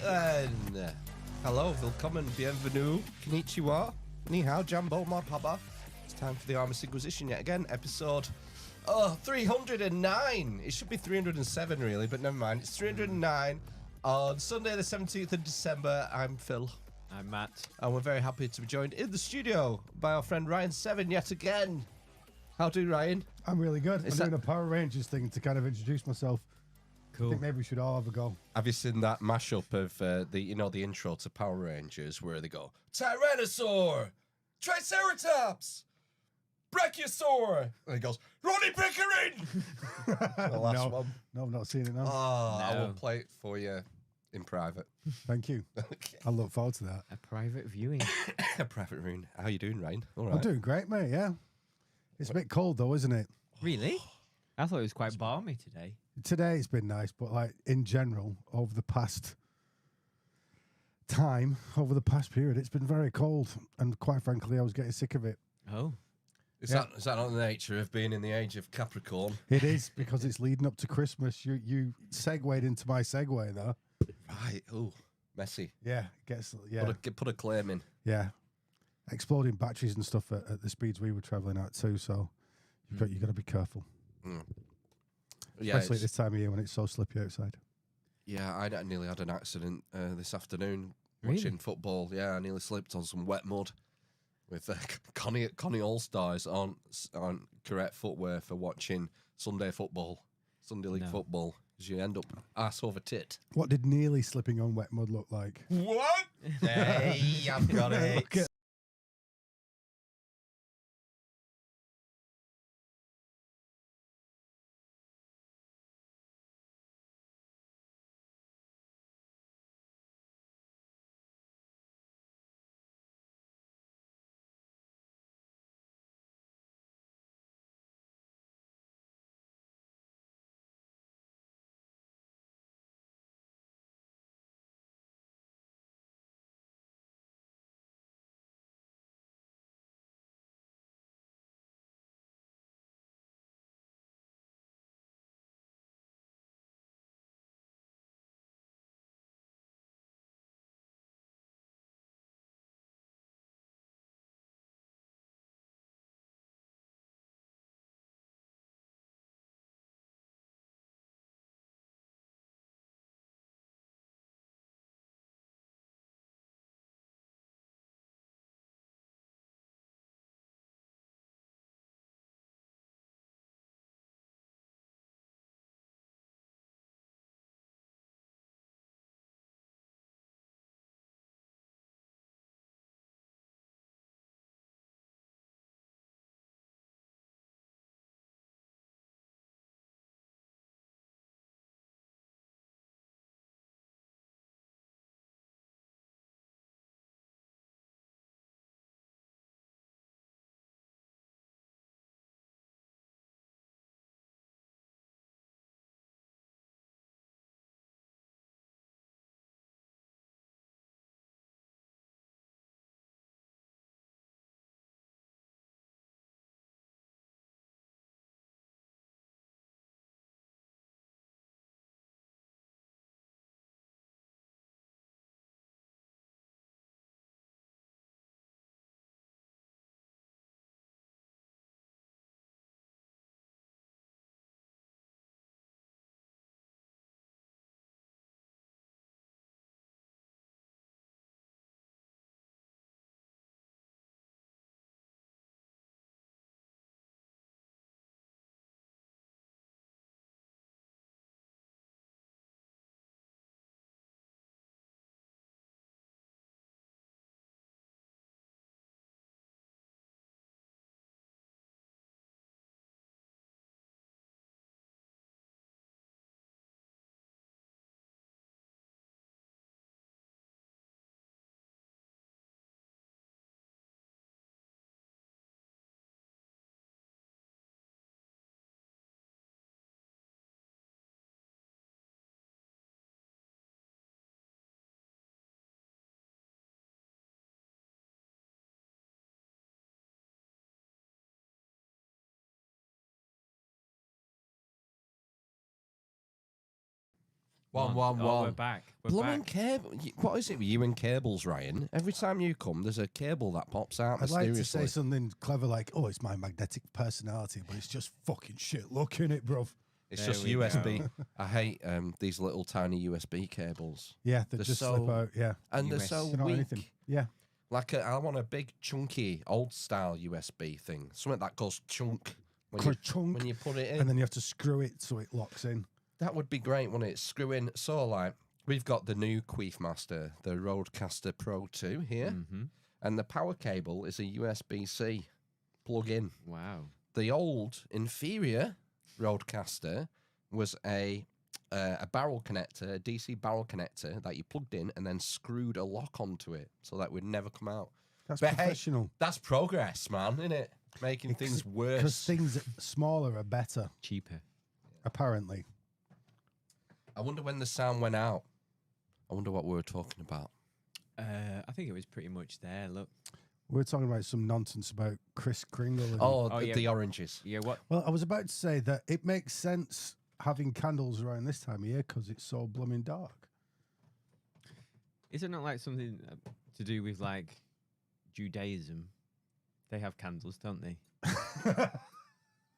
Right then. Hello, willkommen, bienvenue, konnichiwa, ni hao, jambo, marhaba. It's time for the Armist Inquisition yet again, episode 309. It should be 307 really, but never mind. It's 309 on Sunday the 17th of December. I'm Phil. I'm Matt. And we're very happy to be joined in the studio by our friend Ryan Seven yet again. How do you, Ryan? I'm really good. I'm doing a Power Rangers thing to kind of introduce myself. Cool. I think maybe we should all have a go. Have you seen that mashup of the intro to Power Rangers where they go Tyrannosaur, Triceratops, Brachiosaur, and he goes Ronnie Pickering. The last one. No, I've not seen it now. Oh, I No. will play it for you in private. Thank you. Okay. I look forward to that. A private viewing. A private room. How you doing, Ryan? All right. I'm doing great, mate. Yeah. It's a bit cold though, isn't it? Really? I thought it was quite balmy today. Today it's been nice, but like in general, over the past period, it's been very cold, and quite frankly, I was getting sick of it. Oh. Is that not the nature of being in the age of Capricorn? It is because it's leading up to Christmas. You segued into my segue there. Right. Oh, messy. Yeah, Put a claim in. yeah. Exploding batteries and stuff at the speeds we were traveling at too. So you got to be careful. Mm. Yeah, Especially at this time of year when it's so slippy outside. Yeah, I nearly had an accident this afternoon Really? watching football. Yeah, I nearly slipped on some wet mud with Connie All-Stars aren't correct footwear for watching Sunday League No. football, because you end up ass over tit. What did nearly slipping on wet mud look like? What? Hey, I've got it. Look at One, one, Oh, one. we're back. We're Blooming back. cable. What is it with you and cables, Ryan? Every time you come, there's a cable that pops out I'd like mysteriously. to say something clever like, "Oh, it's my magnetic personality," but it's just fucking shit. Look in it, bruv. It's There just we USB. go. I hate these little tiny USB cables. Yeah, they They're just so- slip out. Yeah, And they're US. so they're not weak. anything. Yeah, Like I want a big, chunky, old-style USB thing. Something that goes chunk when you, chunk, when you put it in. and then you have to screw it so it locks in. That would be great, wouldn't it? Screw in. So, like, we've got the new Queefmaster, the Rodecaster Pro 2 here. Mm-hmm. And the power cable is a USB-C plug-in. Wow. The old, inferior Rodecaster was a barrel connector, a DC barrel connector that you plugged in and then screwed a lock onto it so that would never come out. That's But hey, professional. that's progress, man, isn't it? Making things Because worse. things smaller are better, Cheaper. apparently. I wonder when the sound went out. I wonder what we were talking about. I think it was pretty much there. Look. We were talking about some nonsense about Chris Kringle. And Oh, Oh, yeah. the oranges. Yeah. What? well, I was about to say that it makes sense having candles around this time of year because it's so blooming dark. Is it not like something to do with like Judaism? They have candles, don't they?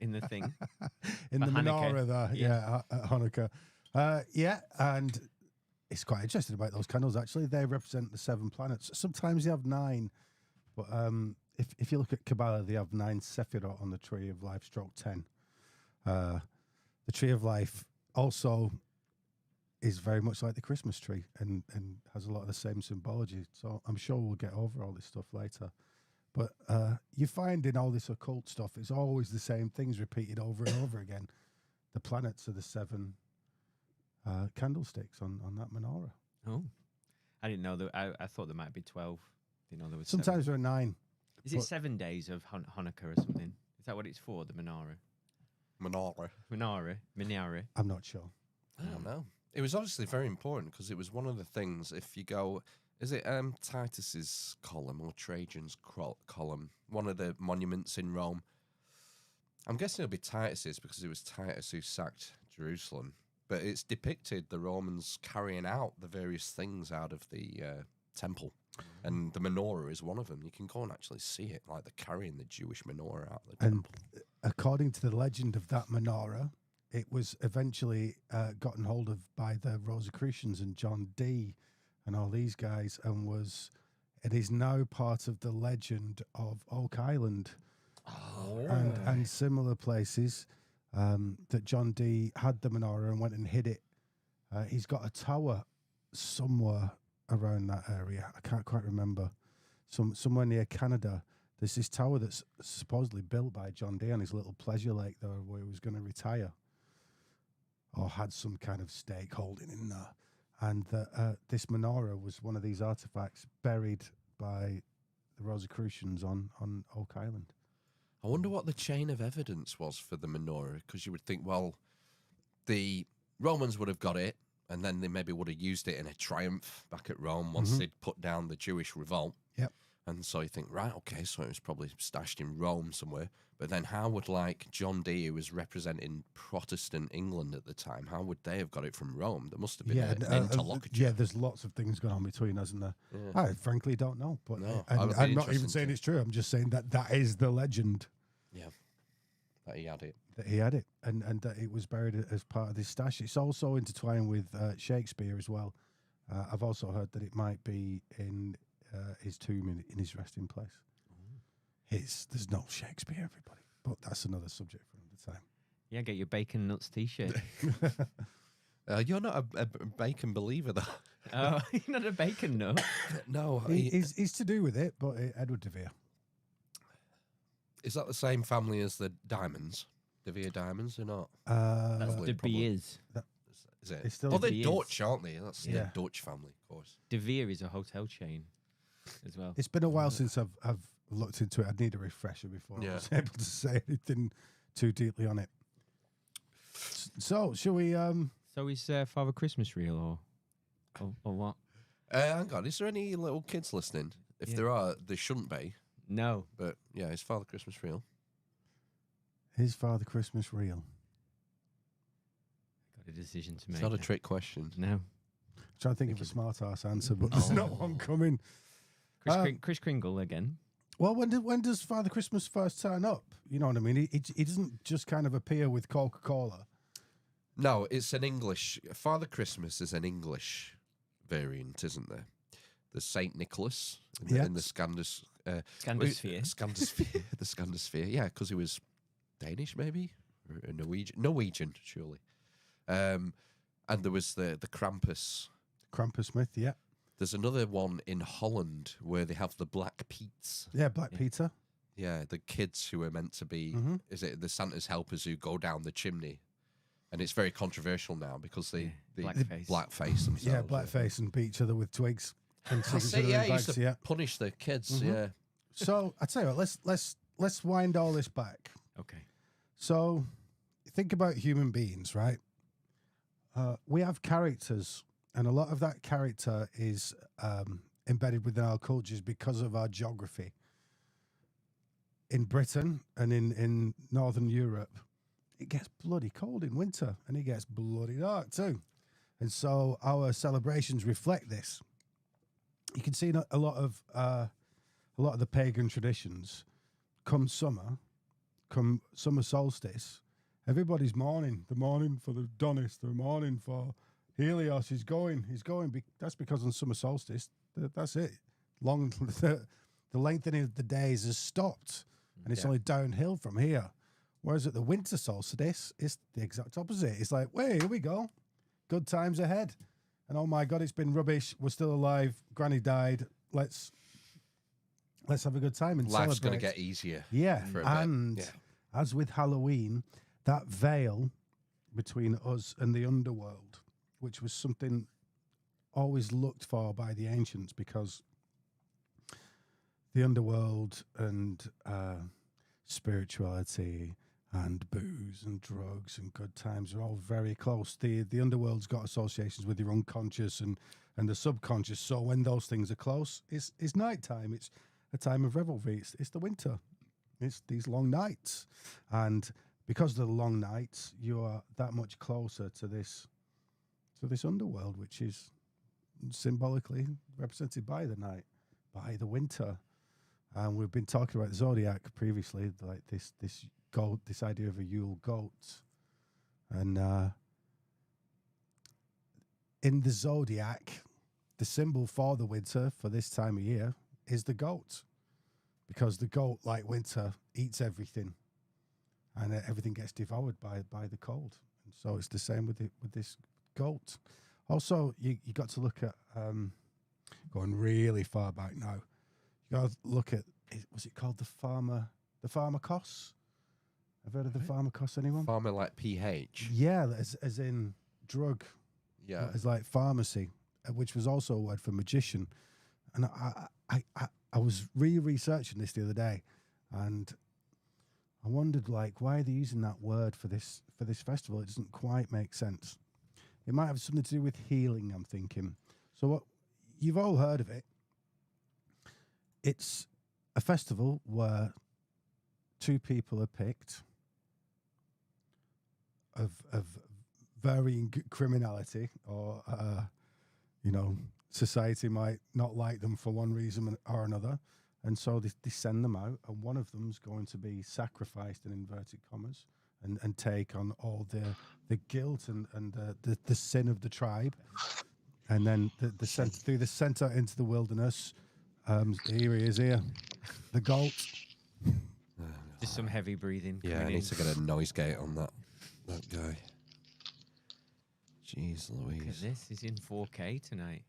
In the thing. In For the Hanukkah. menorah there, Yeah. at Hanukkah. Yeah, and it's quite interesting about those candles, actually. They represent the 7 planets. Sometimes they have 9, but if you look at Kabbalah, they have 9 Sephirot on the Tree of Life, stroke 10. The Tree of Life also is very much like the Christmas tree and has a lot of the same symbology. So I'm sure we'll get over all this stuff later. But you find in all this occult stuff, it's always the same things repeated over and over again. The planets are the 7 candlesticks on that menorah. Oh. I didn't know that. I thought there might be 12. Didn't know there was Sometimes there are 9. 7. Is it but- 7 days of Hanukkah or something? Is that what it's for, the menorah? Menorah. I'm not sure. I don't know. It was obviously very important because it was one of the things. If you go, is it Titus's column or Trajan's column? One of the monuments in Rome. I'm guessing it'll be Titus's because it was Titus who sacked Jerusalem. But it's depicted the Romans carrying out the various things out of the temple, and the menorah is one of them. You can go and actually see it, like they're carrying the Jewish menorah out of the And temple. according to the legend of that menorah, it was eventually gotten hold of by the Rosicrucians and John Dee and all these guys, and it is now part of the legend of Oak Island and similar places that John Dee had the menorah and went and hid it. He's got a tower somewhere around that area. I can't quite remember. Somewhere near Canada. There's this tower that's supposedly built by John Dee on his little pleasure lake there where he was going to retire or had some kind of stake holding in there. And this menorah was one of these artifacts buried by the Rosicrucians on Oak Island. I wonder what the chain of evidence was for the menorah, because you would think, well, the Romans would have got it, and then they maybe would have used it in a triumph back at Rome once they'd put down the Jewish revolt. Yep. And so you think, right, okay, so it was probably stashed in Rome somewhere. But then how would, like, John Dee, who was representing Protestant England at the time, how would they have got it from Rome? There must have been an interlocutor. Yeah, there's lots of things going on between us, and Yeah. I frankly don't know. But No, and that would be I'm not even interesting saying to- it's true. I'm just saying that is the legend Yeah, that he had it. that he had it, and that it was buried as part of this stash. It's also intertwined with Shakespeare as well. I've also heard that it might be in his tomb in his resting place. There's no Shakespeare, everybody, but that's another subject for another time. Yeah, get your bacon nuts t-shirt. You're not a bacon believer, though. Oh, you're not a bacon nut. No. He's to do with it, but Edward de Vere. Is that the same family as the Diamonds? De Vere Diamonds or not? That's Probably- De probably. Beers. Is it? It's still Oh, De they're Beers. Dutch, aren't they? That's Yeah. the Dutch family, of course. De Vere is a hotel chain as well. It's been a while since I've looked into it. I'd need a refresher before I was able to say anything too deeply on it. So, shall we? So is Father Christmas real or what? Hang on, is there any little kids listening? If Yeah. there are, there shouldn't be. No. But yeah, is Father Christmas real? Is Father Christmas real? a decision to It's make. not a now. trick question. No. Trying to think of a smart ass answer, but there's not one coming. Chris Kringle again. Well, when does Father Christmas first turn up? You know what I mean? He doesn't just kind of appear with Coca-Cola. No, it's an English. Father Christmas is an English variant, isn't there? There's Saint Nicholas in the Scandosphere. Scandosphere. The Scandosphere. Yeah, because he was Danish, maybe, or Norwegian, surely. And there was the Krampus. Krampus myth, yeah. There's another one in Holland where they have the Black Pete's. Yeah, Black Peter. Yeah, the kids who are meant to be, is it the Santa's helpers who go down the chimney? And it's very controversial now because they blackface themselves. Yeah, blackface and beat each other with twigs. And I say, yeah, he used to punish the kids, yeah. So, I tell you what, let's wind all this back. Okay. So, think about human beings, right? We have characters, and a lot of that character is embedded within our cultures because of our geography. In Britain and in Northern Europe, it gets bloody cold in winter, and it gets bloody dark too. And so our celebrations reflect this. You can see in a lot of the pagan traditions. Come summer solstice, everybody's mourning. They're mourning for the Donis. They're mourning for Helios. He's going. That's because on summer solstice, that's it. The lengthening of the days has stopped, and it's only downhill from here. Whereas at the winter solstice, it's the exact opposite. It's like, wait, here we go. Good times ahead. And oh my God, it's been rubbish. We're still alive. Granny died. Let's have a good time and Life's celebrate. going to get easier. Yeah. For a And bit. as with Halloween, that veil between us and the underworld, which was something always looked for by the ancients, because the underworld and spirituality and booze and drugs and good times are all very close. The underworld's got associations with your unconscious and the subconscious. So when those things are close, it's nighttime. It's a time of revelry. It's the winter. It's these long nights. And because of the long nights, you are that much closer to this underworld, which is symbolically represented by the night, by the winter. And we've been talking about the zodiac previously, like this goat, this idea of a Yule goat. And in the zodiac, the symbol for the winter for this time of year is the goat, because the goat, like winter, eats everything, and everything gets devoured by the cold. And so it's the same with this goat. Also, you got to look at going really far back now. You got to look at, was it called the pharmakos? I've heard of the pharmakos, anyone? Farmer like PH. Yeah, as in drug. Yeah. As like pharmacy, which was also a word for magician. And I was researching this the other day, and I wondered, like, why are they using that word for this festival? It doesn't quite make sense. It might have something to do with healing, I'm thinking. So what you've all heard of it. It's a festival where two people are picked of varying criminality, or society might not like them for one reason or another, and so they send them out, and one of them's going to be sacrificed in inverted commas and take on all the guilt and the sin of the tribe, and then sent through the center into the wilderness. Here he is, the goat. Just some heavy breathing. Yeah, I need to get a noise gate on that guy. Jeez Look at Louise. this. He's in 4K tonight.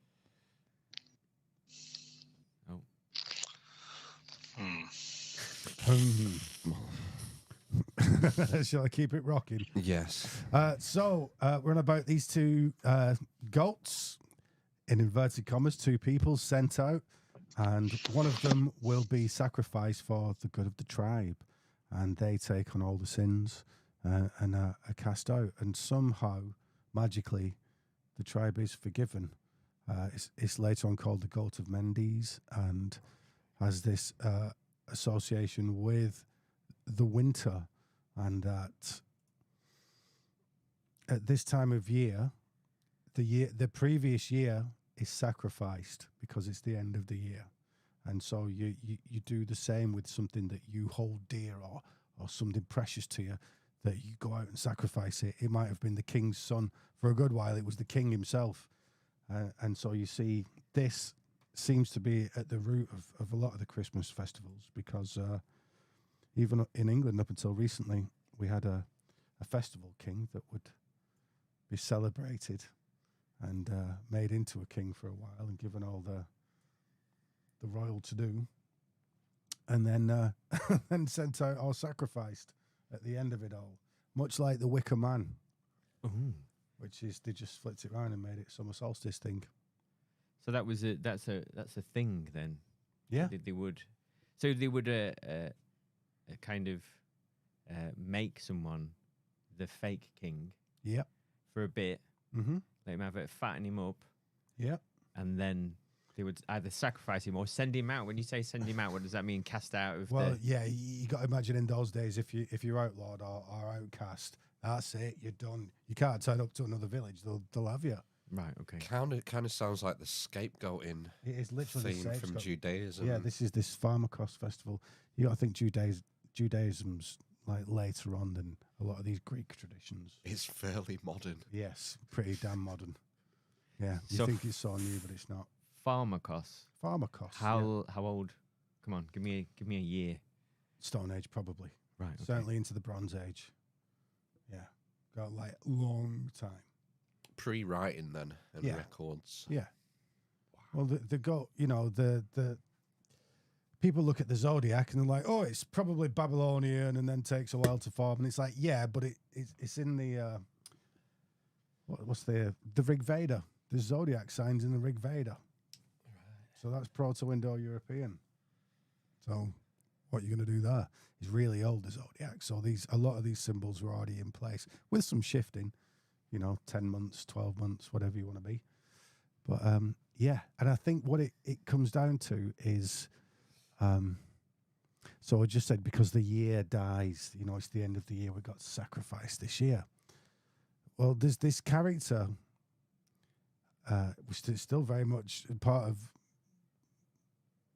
Oh. Shall I keep it rocking? Yes. So we're on about these two goats, in inverted commas, two people sent out, and one of them will be sacrificed for the good of the tribe, and they take on all the sins and are cast out, and somehow, magically, the tribe is forgiven. It's later on called the Goat of Mendes, and has this association with the winter, and that at this time of year, the previous year is sacrificed because it's the end of the year, and so you do the same with something that you hold dear or something precious to you, that you go out and sacrifice it. It might have been the king's son. For a good while, it was the king himself. And so you see, this seems to be at the root of a lot of the Christmas festivals, because even in England, up until recently, we had a festival king that would be celebrated and made into a king for a while and given all the royal to-do, and then then sent out or sacrificed at the end of it all, much like the Wicker Man, which is they just flipped it around and made it summer solstice thing. So that was that's a thing then. Yeah, They would kind of make someone the fake king. Yep. For a bit. Mm-hmm. Let him have it, fatten him up. Yep. And then they would either sacrifice him or send him out. When you say send him out, what does that mean? Cast out of yeah, you got to imagine in those days, if you're outlawed or outcast, that's it. You're done. You can't turn up to another village. They'll have you. Right. Okay. Kind of sounds like the scapegoating It is literally theme from Judaism. Yeah, this is this Pharmakos festival. You got to think Judaism's like later on than a lot of these Greek traditions. It's fairly modern. Yes, pretty damn modern. Yeah, you So think it's so new, but it's not. Pharmakos. Pharmakos. How old? Come on, give me a year. Stone Age, probably. Right. Okay. Certainly into the Bronze Age. Yeah, got like long time. Pre-writing then and Yeah. records. Yeah. Well, the go. You know, the people look at the zodiac and they're like, oh, it's probably Babylonian, and then takes a while to form. And it's like, yeah, but it's in the what's the Rig Veda? The zodiac signs in the Rig Veda. So that's Proto-Indo-European. So what you're going to do there is really old, the zodiac. So a lot of these symbols were already in place with some shifting, 10 months, 12 months, whatever you want to be. But yeah, and I think what it comes down to is, so I just said, because the year dies, it's the end of the year, we got sacrificed this year. Well, there's this character, which is still very much part of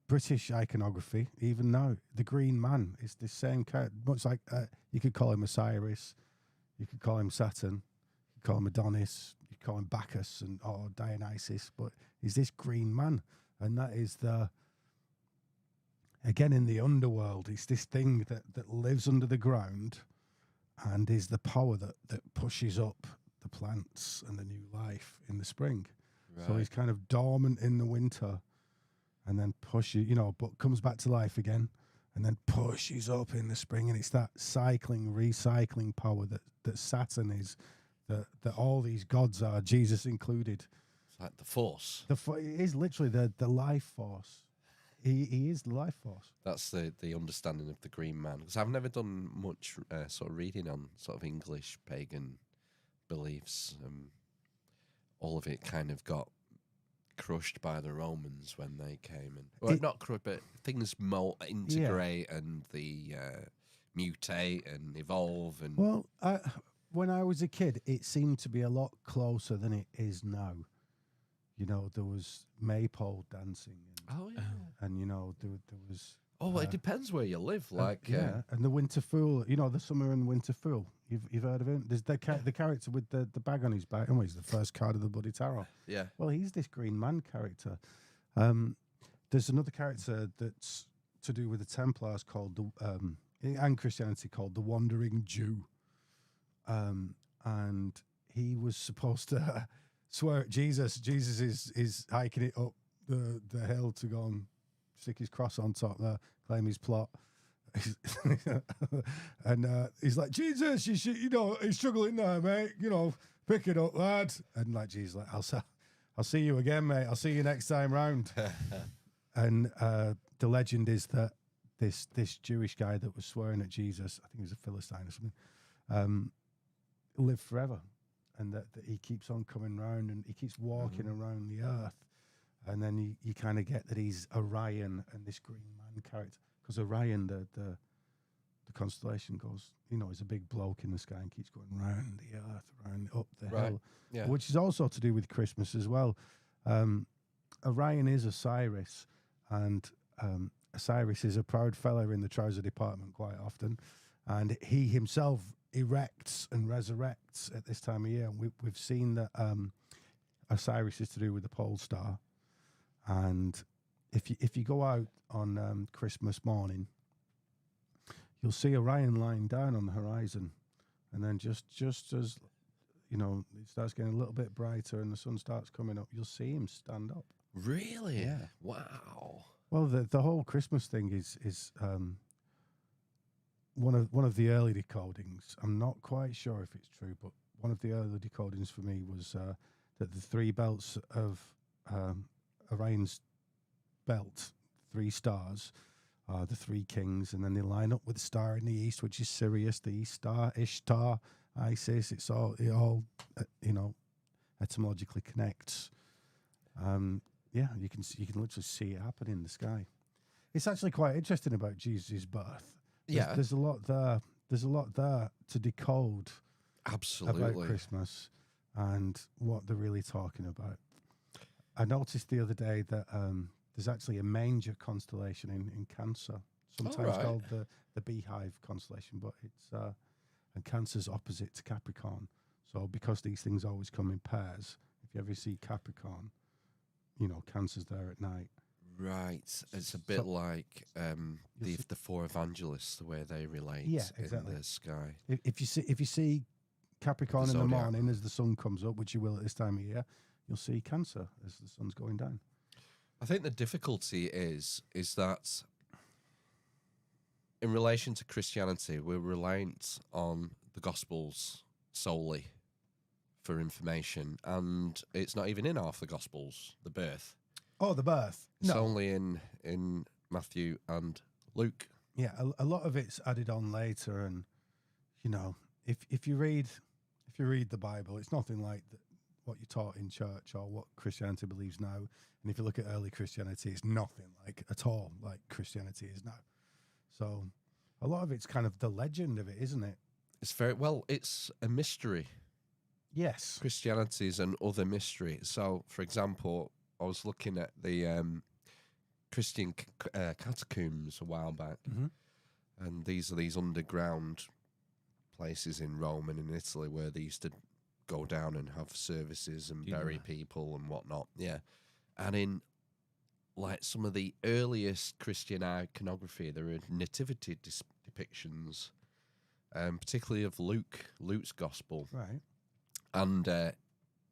British iconography, even now. The Green Man is the same character, much like you could call him Osiris, you could call him Saturn, you could call him Adonis, you could call him Bacchus or Dionysus, but he's this Green Man, and that is again in the underworld. It's this thing that lives under the ground and is the power that pushes up the plants and the new life in the spring. Right. So he's kind of dormant in the winter, and then pushes, but comes back to life again, and then pushes up in the spring. And it's that recycling power that Saturn is, that all these gods are, Jesus included. It's like the Force. It is literally the life force. He is the life force. That's the understanding of the Green Man. Because I've never done much sort of reading on sort of English pagan beliefs. All of it kind of got crushed by the Romans when they came, and not crushed, but things integrate and the mutate and evolve. And well, when I was a kid, it seemed to be a lot closer than it is now. There was maypole dancing. And there was. Oh, well, it depends where you live. And the Winter Fool. The Summer and Winter Fool. You've heard of him? There's the character with the bag on his back. Oh, he's the first card of the bloody tarot. Yeah. Well, he's this Green Man character. There's another character that's to do with the Templars called and Christianity called the Wandering Jew. And he was supposed to swear at Jesus. Jesus is hiking it up the hill to go and stick his cross on top there, claim his plot. And he's like, Jesus, you should, he's struggling there, mate. Pick it up, lad. And like Jesus, like, I'll see you again, mate. I'll see you next time round. And the legend is that this Jewish guy that was swearing at Jesus, I think he was a Philistine or something, lived forever, and that he keeps on coming round, and he keeps walking around the earth. And then you kind of get that he's Orion and this Green Man character, because Orion, the constellation goes, it's a big bloke in the sky and keeps going round the earth, round up the Right. hill, Yeah. which is also to do with Christmas as well. Orion is Osiris, and Osiris is a proud fella in the trouser department quite often, and he himself erects and resurrects at this time of year. We've seen that Osiris is to do with the pole star, and if you go out on Christmas morning, you'll see Orion lying down on the horizon, and then just as it starts getting a little bit brighter and the sun starts coming up, you'll see him stand up. Really? Yeah. Wow. Well, the whole Christmas thing is one of the early decodings. I'm not quite sure if it's true, but one of the early decodings for me was that the three belts of Orion's belt, 3 stars, are the 3 kings, and then they line up with the star in the east, which is Sirius, the East Star, Ishtar, Isis. It all etymologically connects. Yeah, you can literally see it happen in the sky. It's actually quite interesting about Jesus' birth. There's a lot there. There's a lot there to decode Absolutely. about Christmas and what they're really talking about. I noticed the other day that there's actually a manger constellation in Cancer, sometimes called the Beehive constellation, but it's and Cancer's opposite to Capricorn. So because these things always come in pairs, if you ever see Capricorn, Cancer's there at night. Right. It's a bit like the 4 evangelists, the way they relate exactly. in the sky. If you see Capricorn in the morning as the sun comes up, which you will at this time of year, you'll see Cancer as the sun's going down. I think the difficulty is that in relation to Christianity, we're reliant on the Gospels solely for information, and it's not even in half the Gospels, the birth. Oh, the birth. It's only in Matthew and Luke. Yeah, a lot of it's added on later, and if you read the Bible, it's nothing like what you're taught in church or what Christianity believes now. And if you look at early Christianity, it's nothing at all like Christianity is now. So a lot of it's kind of the legend of it, isn't it? It's a mystery. Yes. Christianity is an other mystery. So, for example, I was looking at the Christian catacombs a while back, and these are these underground places in Rome and in Italy where they used to go down and have services and bury people and whatnot. Yeah. And in some of the earliest Christian iconography, there are nativity depictions, particularly of Luke's gospel. Right. And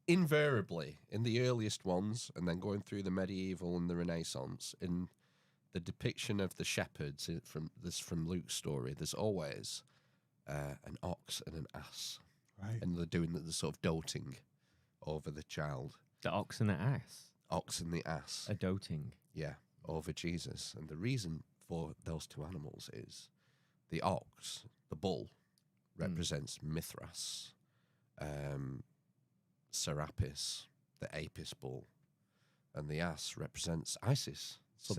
invariably, in the earliest ones, and then going through the medieval and the Renaissance, in the depiction of the shepherds from Luke's story, there's always an ox and an ass. Right. And they're doing the sort of doting over the child. The ox and the ass. Ox and the ass. A doting. Yeah, over Jesus. And the reason for those 2 animals is the ox, the bull, represents Mithras, Serapis, the Apis bull, and the ass represents Isis. So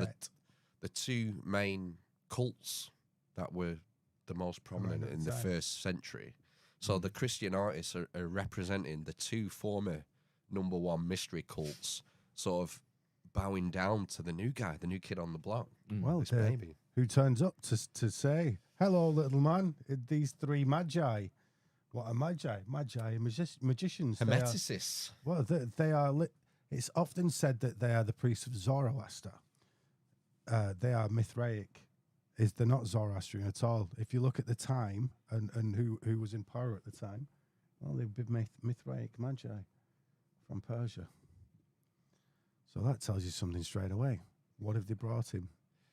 the 2 main cults that were the most prominent in the first century. So the Christian artists are representing the 2 former number 1 mystery cults, sort of bowing down to the new guy, the new kid on the block. Well, this baby. Who turns up to say, "Hello, little man, these 3 magi." What are magi? Magi are magicians. Hermeticists. They are. It's often said that they are the priests of Zoroaster. They are Mithraic. They're not Zoroastrian at all. If you look at the time and who was in power at the time, well, they would be Mithraic magi from Persia. So that tells you something straight away. What have they brought him?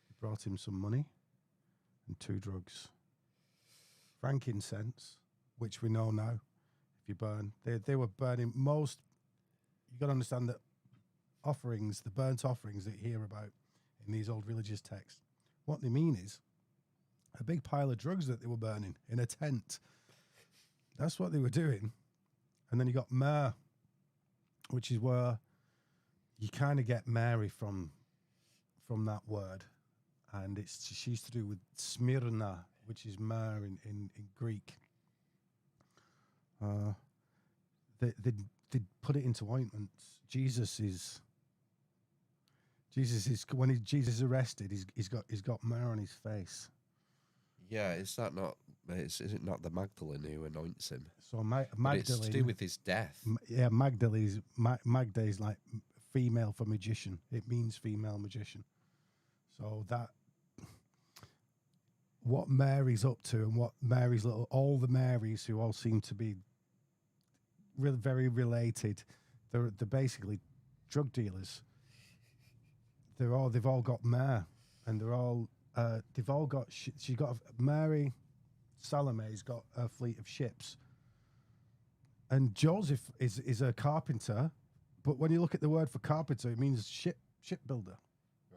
They brought him some money and 2 drugs. Frankincense, which we know now, if you burn, they were burning most. You got to understand that offerings, the burnt offerings that you hear about in these old religious texts, what they mean is a big pile of drugs that they were burning in a tent. That's what they were doing. And then you got myrrh, which is where you kind of get Mary from that word. And she's to do with Smyrna, which is myrrh in Greek. They put it into ointments. Jesus is when Jesus is arrested. He's got myrrh on his face. Yeah, is it not the Magdalene who anoints him? So But Magdalene. it's to do with his death. Yeah, Magda is like female for magician. It means female magician. So that what Mary's up to and what Mary's all the Marys who all seem to be very related. They're basically drug dealers. They've all got myrrh, and they've all got. She got Mary. Salome's got a fleet of ships, and Joseph is a carpenter. But when you look at the word for carpenter, it means shipbuilder.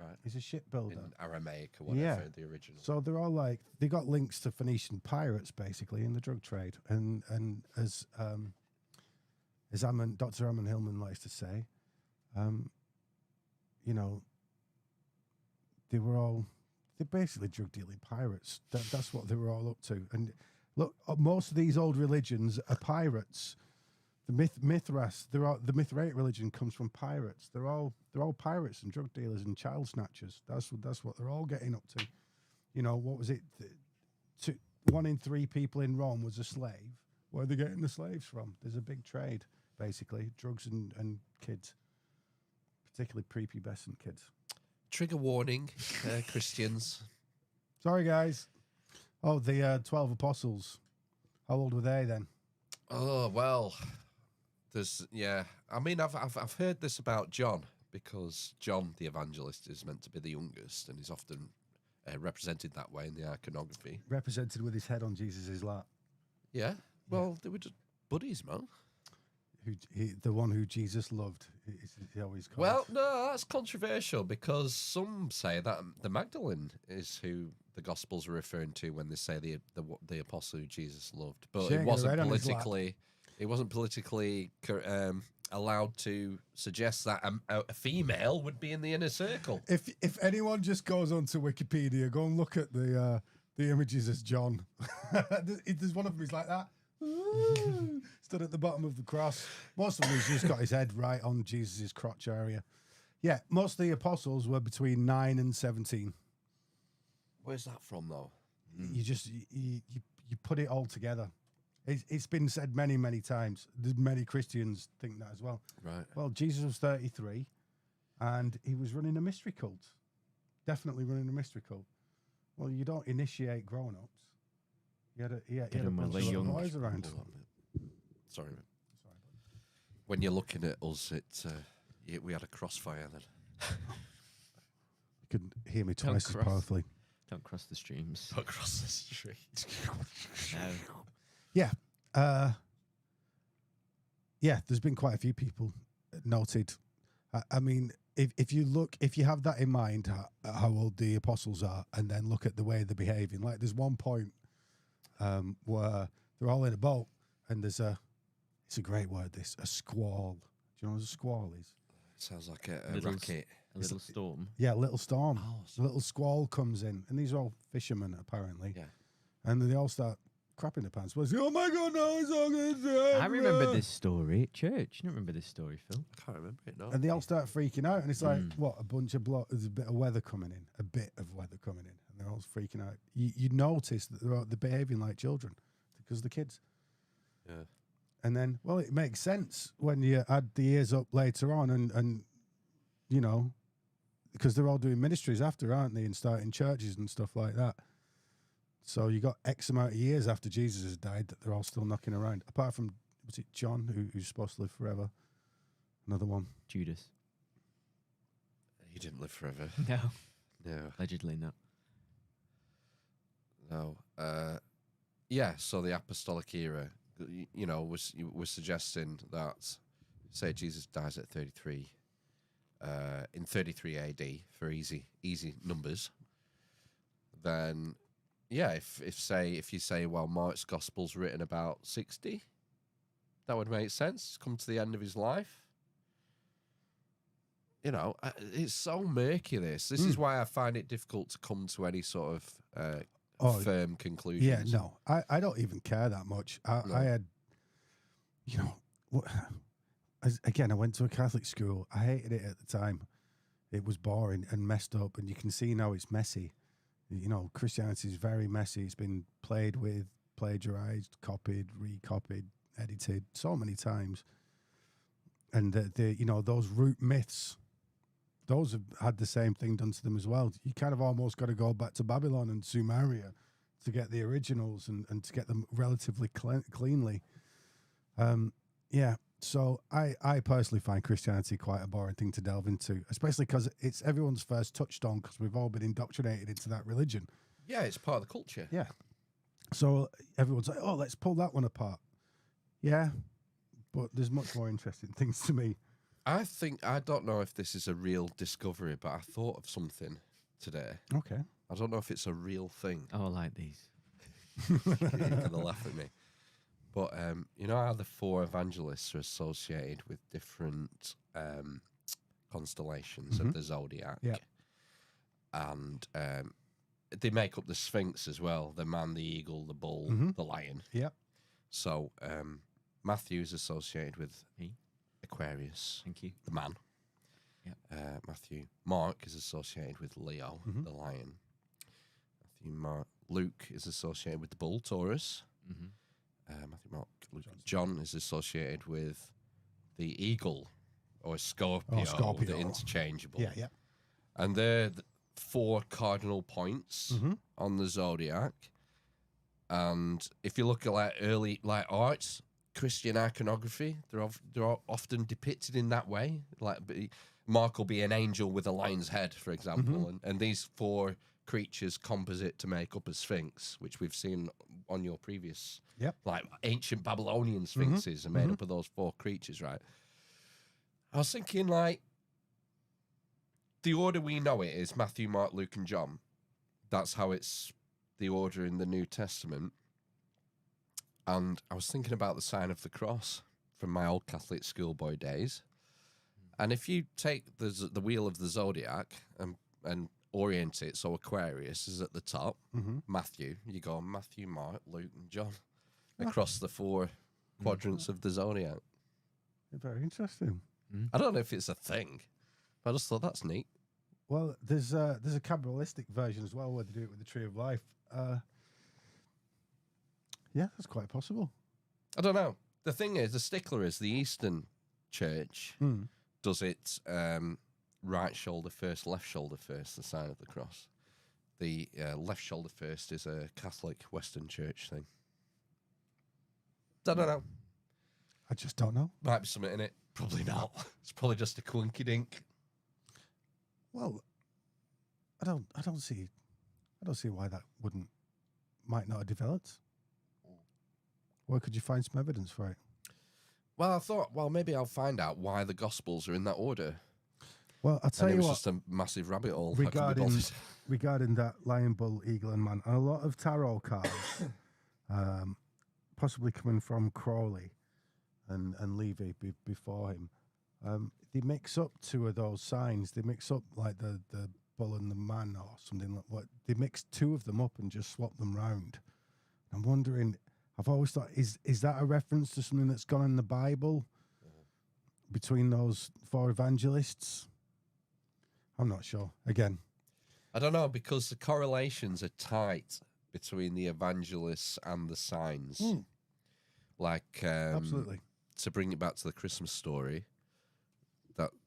Right. He's a shipbuilder. In Aramaic or whatever, the original. So they're all like they got links to Phoenician pirates basically in the drug trade, and as Dr. Ammon Hillman likes to say, they're basically drug dealing pirates. That's what they were all up to. And look, most of these old religions are pirates. The Mithras, the Mithraic religion comes from pirates. They're all pirates and drug dealers and child snatchers. That's what they're all getting up to. What was it? 1 in 3 people in Rome was a slave. Where are they getting the slaves from? There's a big trade, basically, drugs and kids, particularly prepubescent kids. Trigger warning, Christians. Sorry, guys. Oh, the 12 apostles. How old were they then? Oh well, I mean, I've heard this about John, because John the evangelist is meant to be the youngest, and he's often represented that way in the iconography. Represented with his head on Jesus' lap. Yeah. Well, they were just buddies, man. The one who Jesus loved. He always called. Well, no, that's controversial, because some say that the Magdalene is who the Gospels are referring to when they say the apostle who Jesus loved, but it wasn't politically allowed to suggest that a female would be in the inner circle. If anyone just goes onto Wikipedia, go and look at the images as John. There's one of them. He's like that. Stood at the bottom of the cross. Most of them he's just got his head right on Jesus' crotch area. Yeah, most of the apostles were between 9 and 17. Where's that from, though? You put it all together. It's been said many, many times. There's many Christians think that as well. Right. Well, Jesus was 33, and he was running a mystery cult. Definitely running a mystery cult. Well, you don't initiate grown-ups. He had a bunch of young boys around. Sorry. When you're looking at us, we had a crossfire then. You could hear me twice as powerfully. Don't cross the streams. Don't cross the street. No. Yeah. There's been quite a few people noted. I mean, if you have that in mind, how old the apostles are, and then look at the way they're behaving. Like, there's one point where they're all in a boat, and it's a great word, a squall. Do you know what a squall is? Sounds like a racket. A little storm. Yeah, a little storm. Oh, a little squall comes in, and these are all fishermen, apparently. Yeah. And then they all start crapping their pants. Well, oh my God, no, it's all good. I remember this story at church. You don't remember this story, Phil? I can't remember it, no. And they all start freaking out, and it's like, what, a bunch of there's a bit of weather coming in, and they're all freaking out. You notice that they're behaving like children because the kids. Yeah. And then, well, it makes sense when you add the years up later on, and because they're all doing ministries after, aren't they, and starting churches and stuff like that. So you got X amount of years after Jesus has died that they're all still knocking around. Apart from, was it John, who's supposed to live forever? Another one. Judas. He didn't live forever. No. No. Allegedly not. No. So the apostolic era, was suggesting that, say, Jesus dies at 33, in 33 AD for easy numbers, then, if you say, well, Mark's gospel's written about 60, that would make sense. Come to the end of his life. It's so murky, this. This is why I find it difficult to come to any sort of firm conclusions. Yeah, no, I don't even care that much. I had, you know, again, I went to a Catholic school. I hated it at the time. It was boring and messed up, and you can see now it's messy. You know, Christianity is very messy. It's been played with, plagiarized, copied, recopied, edited so many times. And the you know, those root myths, those have had the same thing done to them as well. You kind of almost got to go back to Babylon and Sumeria to get the originals and to get them relatively cleanly. Yeah. So I personally find Christianity quite a boring thing to delve into, especially because it's everyone's first touchstone, because we've all been indoctrinated into that religion. Yeah, it's part of the culture. Yeah. So everyone's like, oh, let's pull that one apart. Yeah. But there's much more interesting things to me. I don't know if this is a real discovery, but I thought of something today. Okay. I don't know if it's a real thing. Oh, I like these. You're going to laugh at me. But you know how the 4 evangelists are associated with different constellations of the zodiac? Yeah. And they make up the Sphinx as well. The man, the eagle, the bull, the lion. Yeah. So Matthew is associated with Me. Aquarius. Thank you. The man. Yep. Matthew. Mark is associated with Leo, the lion. Luke is associated with the bull, Taurus. Mm-hmm. Matthew, Mark, Luke. John is associated with the eagle or Scorpio, the interchangeable. Yeah, yeah. And they're the 4 cardinal points on the zodiac. And if you look at like early art, Christian iconography, they're often depicted in that way. Like Mark will be an angel with a lion's head, for example, and these 4 creatures composite to make up a sphinx, which we've seen on your previous, like ancient Babylonian sphinxes are made up of those 4 creatures, right? I was thinking, like, the order we know it is Matthew, Mark, Luke, and John. That's how it's the order in the New Testament. And I was thinking about the sign of the cross from my old Catholic schoolboy days. And if you take the wheel of the zodiac and orient it so Aquarius is at the top, Matthew, you go Matthew, Mark, Luke, and John across the 4 quadrants of the zodiac. Very interesting. I don't know if it's a thing, but I just thought that's neat. Well, there's a Kabbalistic version as well where they do it with the Tree of Life. Yeah, that's quite possible. I don't know. The thing is, the stickler is the Eastern Church does it right shoulder first, left shoulder first, the sign of the cross. The left shoulder first is a Catholic Western Church thing. I don't know. I just don't know. Might be something in it. Probably not. It's probably just a quinky dink. Well, I don't see why that might not have developed. Where could you find some evidence for it? Well, I thought, maybe I'll find out why the Gospels are in that order. Well, I'll tell you what. It was just a massive rabbit hole. Regarding that lion, bull, eagle, and man, and a lot of tarot cards, possibly coming from Crowley and Levy before him, they mix up 2 of those signs. They mix up like the bull and the man or something like what. They mix 2 of them up and just swap them round. I'm wondering. I've always thought, is that a reference to something that's gone in the Bible between those 4 evangelists? I'm not sure. Again, I don't know, because the correlations are tight between the evangelists and the signs. Like, absolutely. To bring it back to the Christmas story,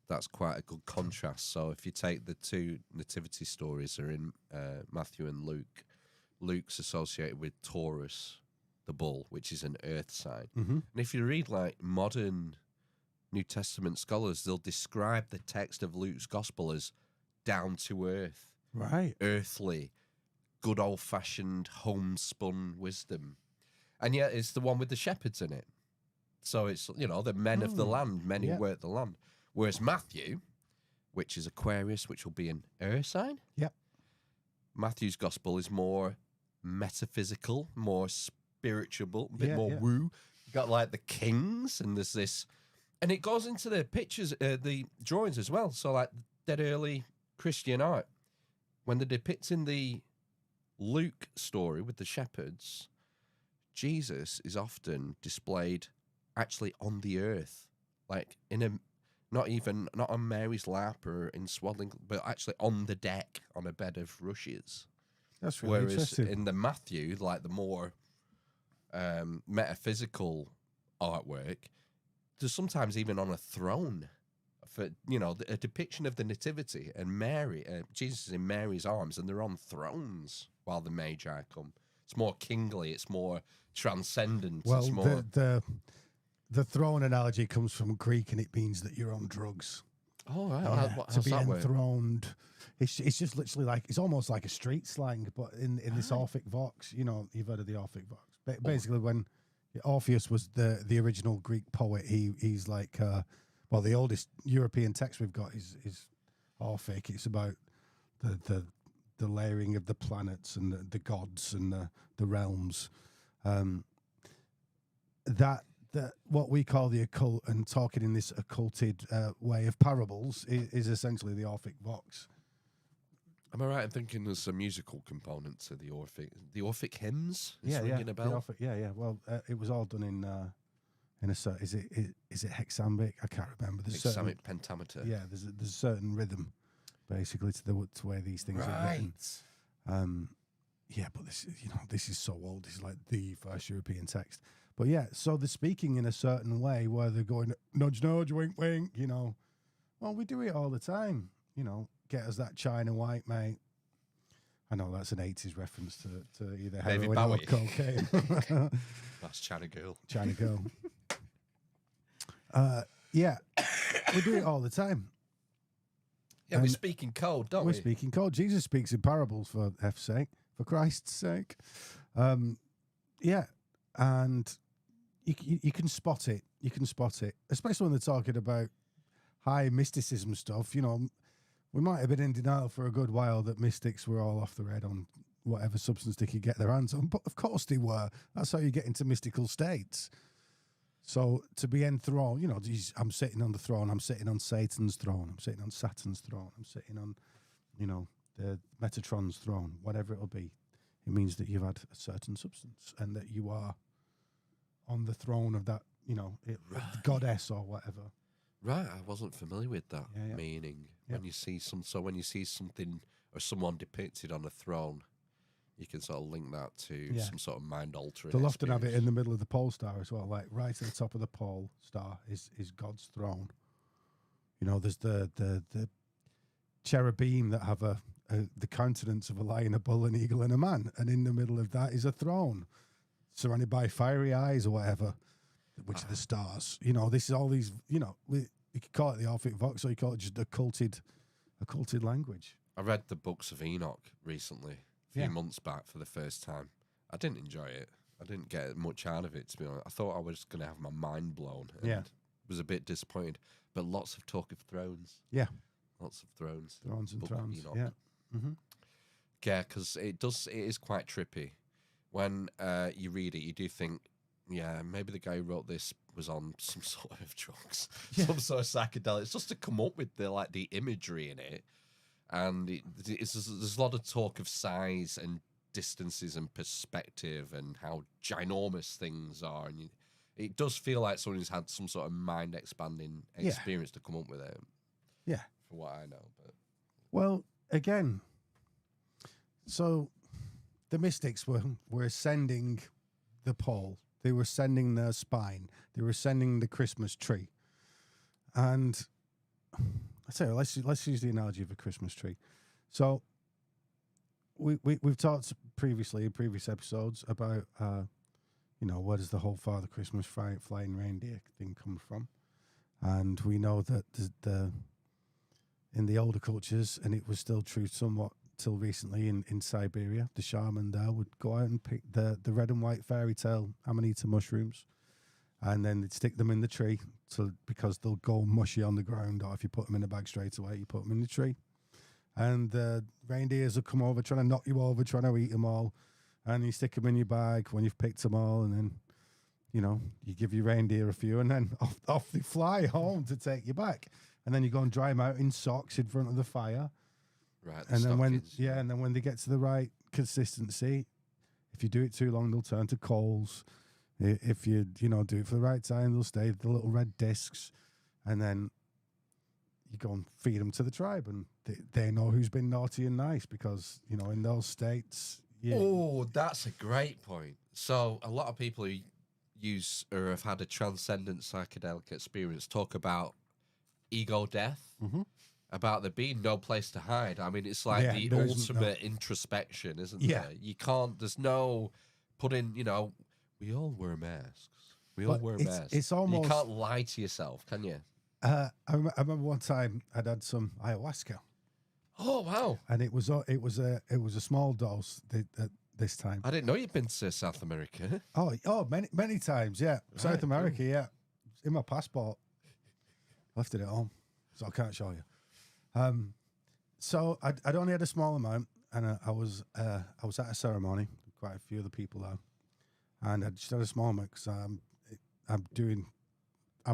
that's quite a good contrast. So if you take the 2 nativity stories are in Matthew and Luke, Luke's associated with Taurus, the bull, which is an earth sign. And if you read like modern New Testament scholars, they'll describe the text of Luke's gospel as down to earth, right? Earthly, good old fashioned homespun wisdom. And yet it's the one with the shepherds in it. So it's, the men of the land, men who work the land. Whereas Matthew, which is Aquarius, which will be an air sign. Yep. Matthew's gospel is more metaphysical, more spiritual, a bit more woo. You got like the kings, and there's this, and it goes into the pictures, the drawings as well. So like that early Christian art, when they're depicting the Luke story with the shepherds, Jesus is often displayed actually on the earth, like in a not on Mary's lap or in swaddling, but actually on the deck on a bed of rushes. That's really Whereas interesting. in the Matthew, like the more metaphysical artwork, there's sometimes even on a throne. For a depiction of the nativity and Mary, Jesus is in Mary's arms, and they're on thrones while the Magi come. It's more kingly. It's more transcendent. Well, it's more... the throne analogy comes from Greek, and it means that you're on drugs. Oh, right. Yeah, How's to be that work? enthroned. It's just literally like, it's almost like a street slang, but in this Orphic Vox, you've heard of the Orphic Vox. Basically, when Orpheus was the original Greek poet, he's like, well, the oldest European text we've got is Orphic. It's about the layering of the planets and the gods and the realms. That what we call the occult, and talking in this occulted way of parables, is essentially the Orphic Vox. Am I right in thinking there's a musical component to the Orphic hymns? Is Yeah. ringing a bell? Yeah. Well, it was all done in a certain. Is it hexambic? I can't remember. There's Hexamic pentameter. Yeah, there's a certain rhythm, basically, to the where these things are written. Yeah, but this is so old. This is like the first European text. But yeah, so they're speaking in a certain way where they're going nudge, nudge, wink, wink. Well, we do it all the time. Get us that China white, mate. I know that's an 80s reference to either David heroin or Bowie. cocaine. That's China Girl. China Girl. Yeah, we do it all the time. Yeah, we're speaking code, don't we? We're speaking code. Jesus speaks in parables, for F's sake, for Christ's sake. Yeah, and you can spot it. You can spot it, especially when they're talking about high mysticism stuff. We might have been in denial for a good while that mystics were all off the red on whatever substance they could get their hands on, but of course they were. That's how you get into mystical states. So to be enthroned, I'm sitting on the throne, I'm sitting on Satan's throne, I'm sitting on Saturn's throne, I'm sitting on, the Metatron's throne, whatever it'll be. It means that you've had a certain substance and that you are on the throne of that, goddess or whatever. Right, I wasn't familiar with that Yeah. meaning. Yeah. When you see something or someone depicted on a throne, you can sort of link that to some sort of mind-altering. They'll often have it in the middle of the pole star as well, like right at the top of the pole star is God's throne. There's the cherubim that have the countenance of a lion, a bull, an eagle, and a man, and in the middle of that is a throne, surrounded by fiery eyes or whatever, which are the stars. This is all these. You could call it the Orphic Vox, or you call it just occulted language. I read the books of Enoch recently, a few months back for the first time. I didn't enjoy it. I didn't get much out of it, to be honest. I thought I was going to have my mind blown. And was a bit disappointed. But lots of talk of thrones. Yeah. Lots of thrones. Thrones and Book of thrones. Enoch. Yeah. Mm-hmm. Yeah, because it is quite trippy. When you read it, you do think, yeah, maybe the guy who wrote this was on some sort of drugs, some sort of psychedelics, just to come up with the imagery in it. And there's a lot of talk of size and distances and perspective and how ginormous things are. And it does feel like someone who's had some sort of mind-expanding experience to come up with it. Yeah. For what I know. But Well, again, so the mystics were ascending the pole. They were ascending their spine. They were ascending the Christmas tree. And I tell you, let's use the analogy of a Christmas tree. So we've talked previously in previous episodes about where does the whole Father Christmas flying reindeer thing come from, and we know that in the older cultures, and it was still true somewhat till recently in Siberia, the shaman there would go out and pick the red and white fairy tale amanita mushrooms, and then they'd stick them in the tree because they'll go mushy on the ground, or if you put them in a bag straight away, you put them in the tree. And the reindeers will come over, trying to knock you over, trying to eat them all. And you stick them in your bag when you've picked them all, and then, you give your reindeer a few, and then off they fly home to take you back. And then you go and dry them out in socks in front of the fire. right, And then when they get to the right consistency. If you do it too long, they'll turn to coals. If you do it for the right time, they'll stay the little red discs, and then you go and feed them to the tribe, and they know who's been naughty and nice, because in those states. Oh, that's a great point. So a lot of people who use or have had a transcendent psychedelic experience talk about ego death, about there being no place to hide. I mean, it's like the ultimate introspection, isn't there? You can't. There's no putting. We all wear masks. We all wear masks. It's almost, you can't lie to yourself, can you? I remember one time I'd had some ayahuasca. Oh wow! And it was a small dose this time. I didn't know you'd been to South America. Oh, many times, yeah. Right, South America, yeah. It's in my passport. Left it at home, so I can't show you. So I'd only had a small amount, and I was at a ceremony, quite a few of the people there, and I just had a small amount because I'm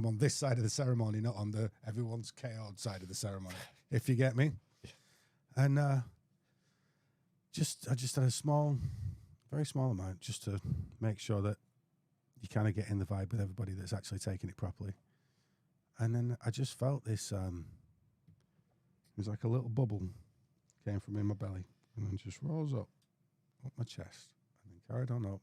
on this side of the ceremony, not on the everyone's KO'd side of the ceremony, if you get me. And I just had a very small amount, just to make sure that you kind of get in the vibe with everybody that's actually taking it properly. And then I just felt this, it was like a little bubble came from in my belly, and then just rose up my chest, and then carried on up.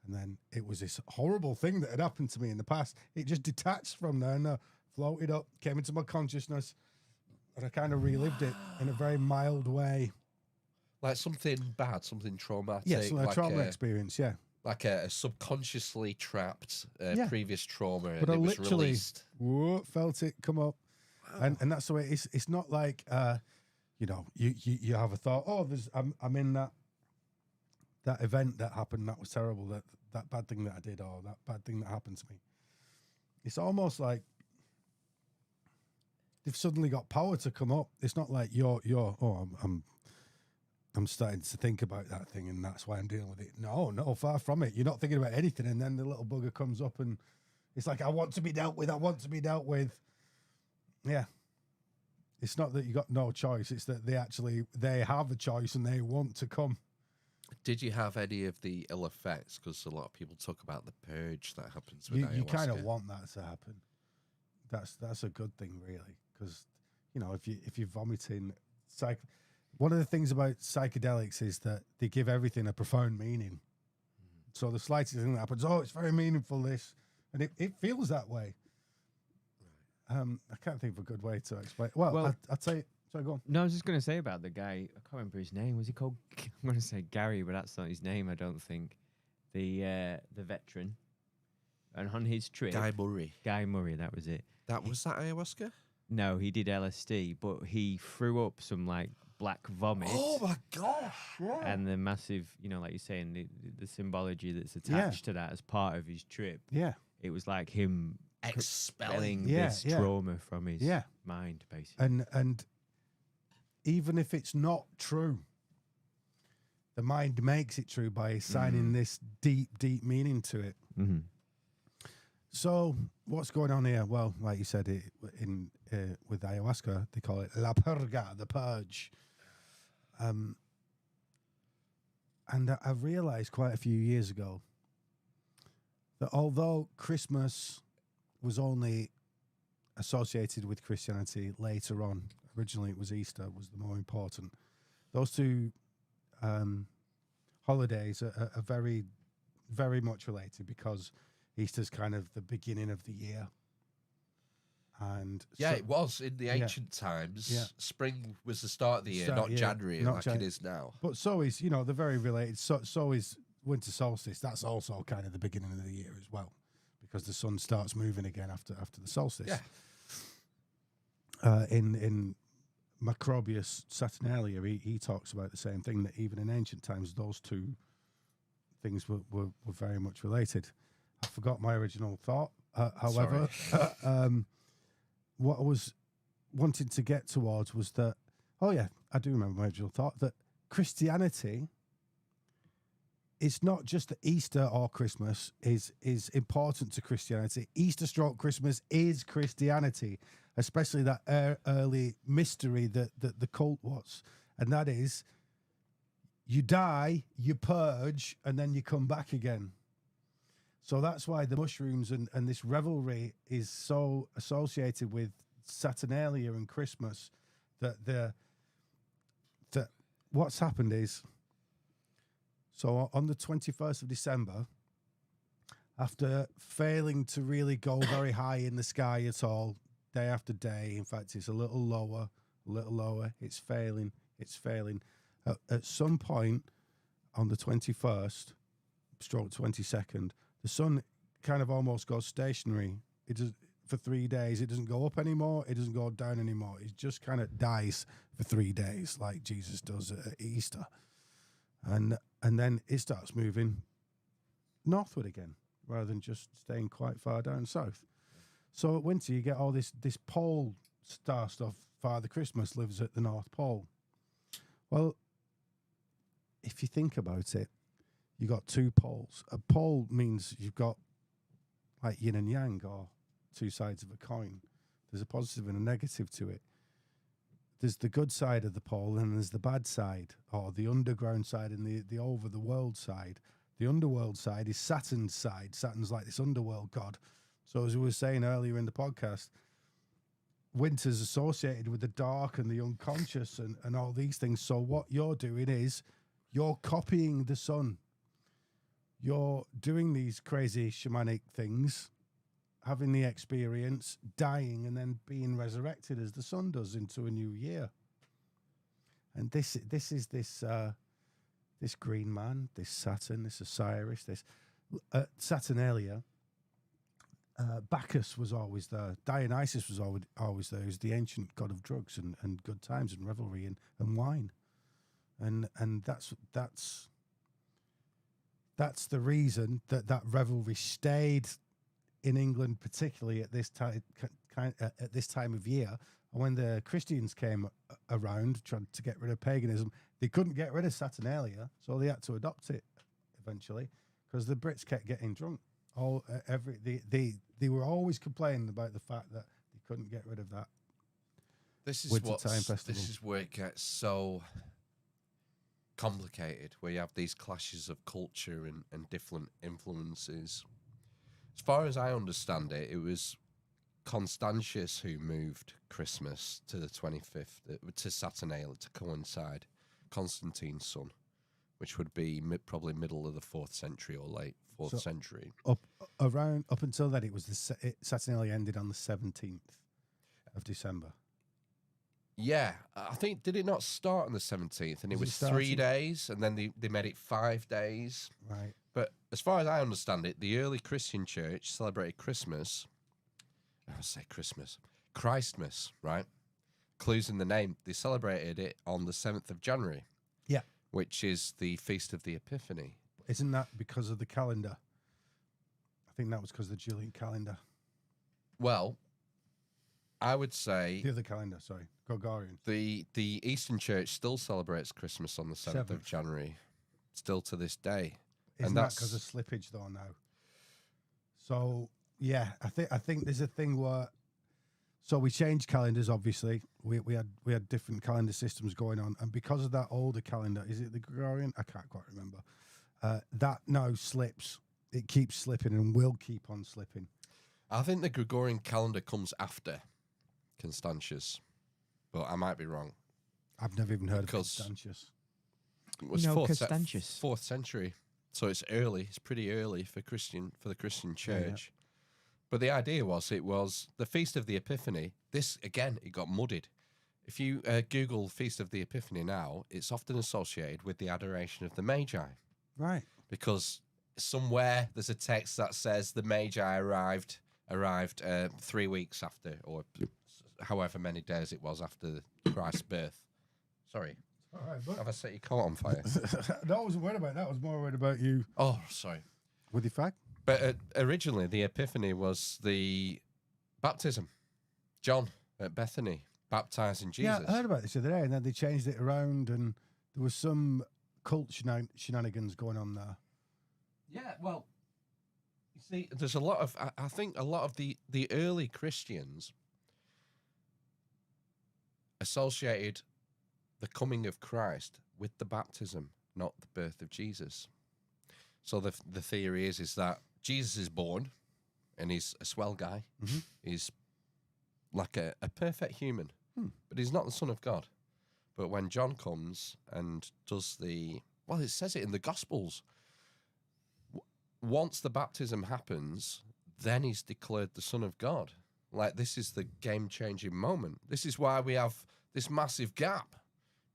And then it was this horrible thing that had happened to me in the past. It just detached from there and floated up, came into my consciousness, and I kind of relived it in a very mild way. Like something bad, something traumatic. Yeah, so a trauma experience, yeah. Like a subconsciously trapped previous trauma, but and I it was literally released. Felt it come up. Wow. And that's the way it's not like, you have a thought, I'm in that event that happened, that was terrible, that bad thing that I did, or that bad thing that happened to me. It's almost like they've suddenly got power to come up. It's not like I'm starting to think about that thing and that's why I'm dealing with it. No, far from it. You're not thinking about anything, and then the little bugger comes up and it's like, I want to be dealt with. Yeah. It's not that you got no choice. It's that they have a choice and they want to come. Did you have any of the ill effects? Because a lot of people talk about the purge that happens with ayahuasca. You kind of want that to happen. That's a good thing, really, because if you're vomiting, one of the things about psychedelics is that they give everything a profound meaning. So the slightest thing that happens, it's very meaningful, this, and it feels that way. I can't think of a good way to explain. Well, I'd say. Sorry, go on. No, I was just going to say about the guy. I can't remember his name. Was he called? I'm going to say Gary, but that's not his name. I don't think. The veteran, and on his trip, Guy Murray. That was it. Was that ayahuasca? No, he did LSD, but he threw up some black vomit. Oh my gosh! Yeah. And the massive, like you're saying, the symbology that's attached to that as part of his trip. Yeah, it was like him expelling this trauma from his mind, basically. And even if it's not true, the mind makes it true by assigning this deep meaning to it. Mm-hmm. So what's going on here? Well, like you said, with ayahuasca, they call it la purga, the purge. And I've realized quite a few years ago that although Christmas was only associated with Christianity later on, originally it was Easter was the more important. Those two holidays are very, very much related, because Easter's kind of the beginning of the year. And it was in the ancient times. Yeah. Spring was the start of the year, not January it is now. But so is, they're very related. So is winter solstice. That's also kind of the beginning of the year as well, because the sun starts moving again after the solstice. Yeah. In Macrobius Saturnalia, he talks about the same thing, that even in ancient times, those two things were very much related. I forgot my original thought. However, what I was wanting to get towards was that, I do remember my original thought, that Christianity, it's not just that Easter or Christmas is important to Christianity. Easter / Christmas is Christianity, especially that early mystery that the cult was. And that is, You die, you purge, and then you come back again. So that's why the mushrooms and this revelry is so associated with Saturnalia and Christmas. That what's happened is, so on the 21st of December, after failing to really go very high in the sky at all, day after day, in fact, it's a little lower, it's failing. At some point on the 21st, stroke 22nd, the sun kind of almost goes stationary. It does for 3 days. It doesn't go up anymore. It doesn't go down anymore. It just kind of dies for 3 days, like Jesus does at Easter, and then it starts moving northward again, rather than just staying quite far down south. So at winter, you get all this pole star stuff. Father Christmas lives at the North Pole. Well, if you think about it, you got 2 poles. A pole means you've got like yin and yang, or 2 sides of a coin. There's a positive and a negative to it. There's the good side of the pole, and there's the bad side, or the underground side and the over the world side. The underworld side is Saturn's side. Saturn's like this underworld god. So as we were saying earlier in the podcast, winter's associated with the dark and the unconscious and all these things. So what you're doing is you're copying the sun. You're doing these crazy shamanic things, having the experience, dying, and then being resurrected as the sun does into a new year. And this is this green man, this Saturn, this Osiris, this Saturnalia. Bacchus was always there. Dionysus was always there. He was the ancient god of drugs and good times and revelry and wine. And that's the reason that revelry stayed in England, particularly at this time of year. And when the Christians came around, trying to get rid of paganism, they couldn't get rid of Saturnalia, so they had to adopt it eventually, because the Brits kept getting drunk. They were always complaining about the fact that they couldn't get rid of that. This is Wintertime festival. This is where it gets so complicated, where you have these clashes of culture and different influences. As far as I understand it, it was Constantius who moved Christmas to the 25th, to Saturnalia, to coincide Constantine's son, which would be probably middle of the 4th century or late 4th century. Up until then, it was Saturnalia ended on the 17th of December. Yeah, I think, did it not start on the 17th? And it was 3 days, and then they made it 5 days. Right. But as far as I understand it, the early Christian church celebrated Christmas. Christmas, right? Clues in the name. They celebrated it on the 7th of January. Yeah. Which is the Feast of the Epiphany. Isn't that because of the calendar? I think that was because of the Julian calendar. Well, I would say The other calendar, sorry. Gregorian. the Eastern Church still celebrates Christmas on the 7th of January, still to this day. Isn't that because of slippage though now? So yeah, I think there's a thing where, so we changed calendars. Obviously, we had different calendar systems going on, and because of that older calendar, is it the Gregorian? I can't quite remember. That now slips. It keeps slipping and will keep on slipping. I think the Gregorian calendar comes after Constantius, but I might be wrong. I've never even heard of Constantius. It was Constantius. 4th century, so it's early. It's pretty early for the Christian church. Yeah. But the idea was, it was the Feast of the Epiphany. This, again, it got muddied. If you Google Feast of the Epiphany now, it's often associated with the adoration of the Magi. Right. Because somewhere there's a text that says the Magi arrived 3 weeks after, or however many days it was after Christ's birth. Sorry. All right, but have I set your coat on fire? No, I wasn't worried about that. I was more worried about you. Oh, sorry. With your fact? But originally, the Epiphany was the baptism. John at Bethany baptizing Jesus. Yeah, I heard about this the other day, and then they changed it around, and there was some cult shenanigans going on there. Yeah, well, you see, there's a lot of, I think a lot of the early Christians associated the coming of Christ with the baptism not the birth of Jesus. So the theory is that Jesus is born, and he's a swell guy. Mm-hmm. He's like a perfect human, but he's not the Son of God. But when John comes and does it says it in the Gospels. Once the baptism happens, then he's declared the Son of God. Like, this is the game-changing moment. This is why we have this massive gap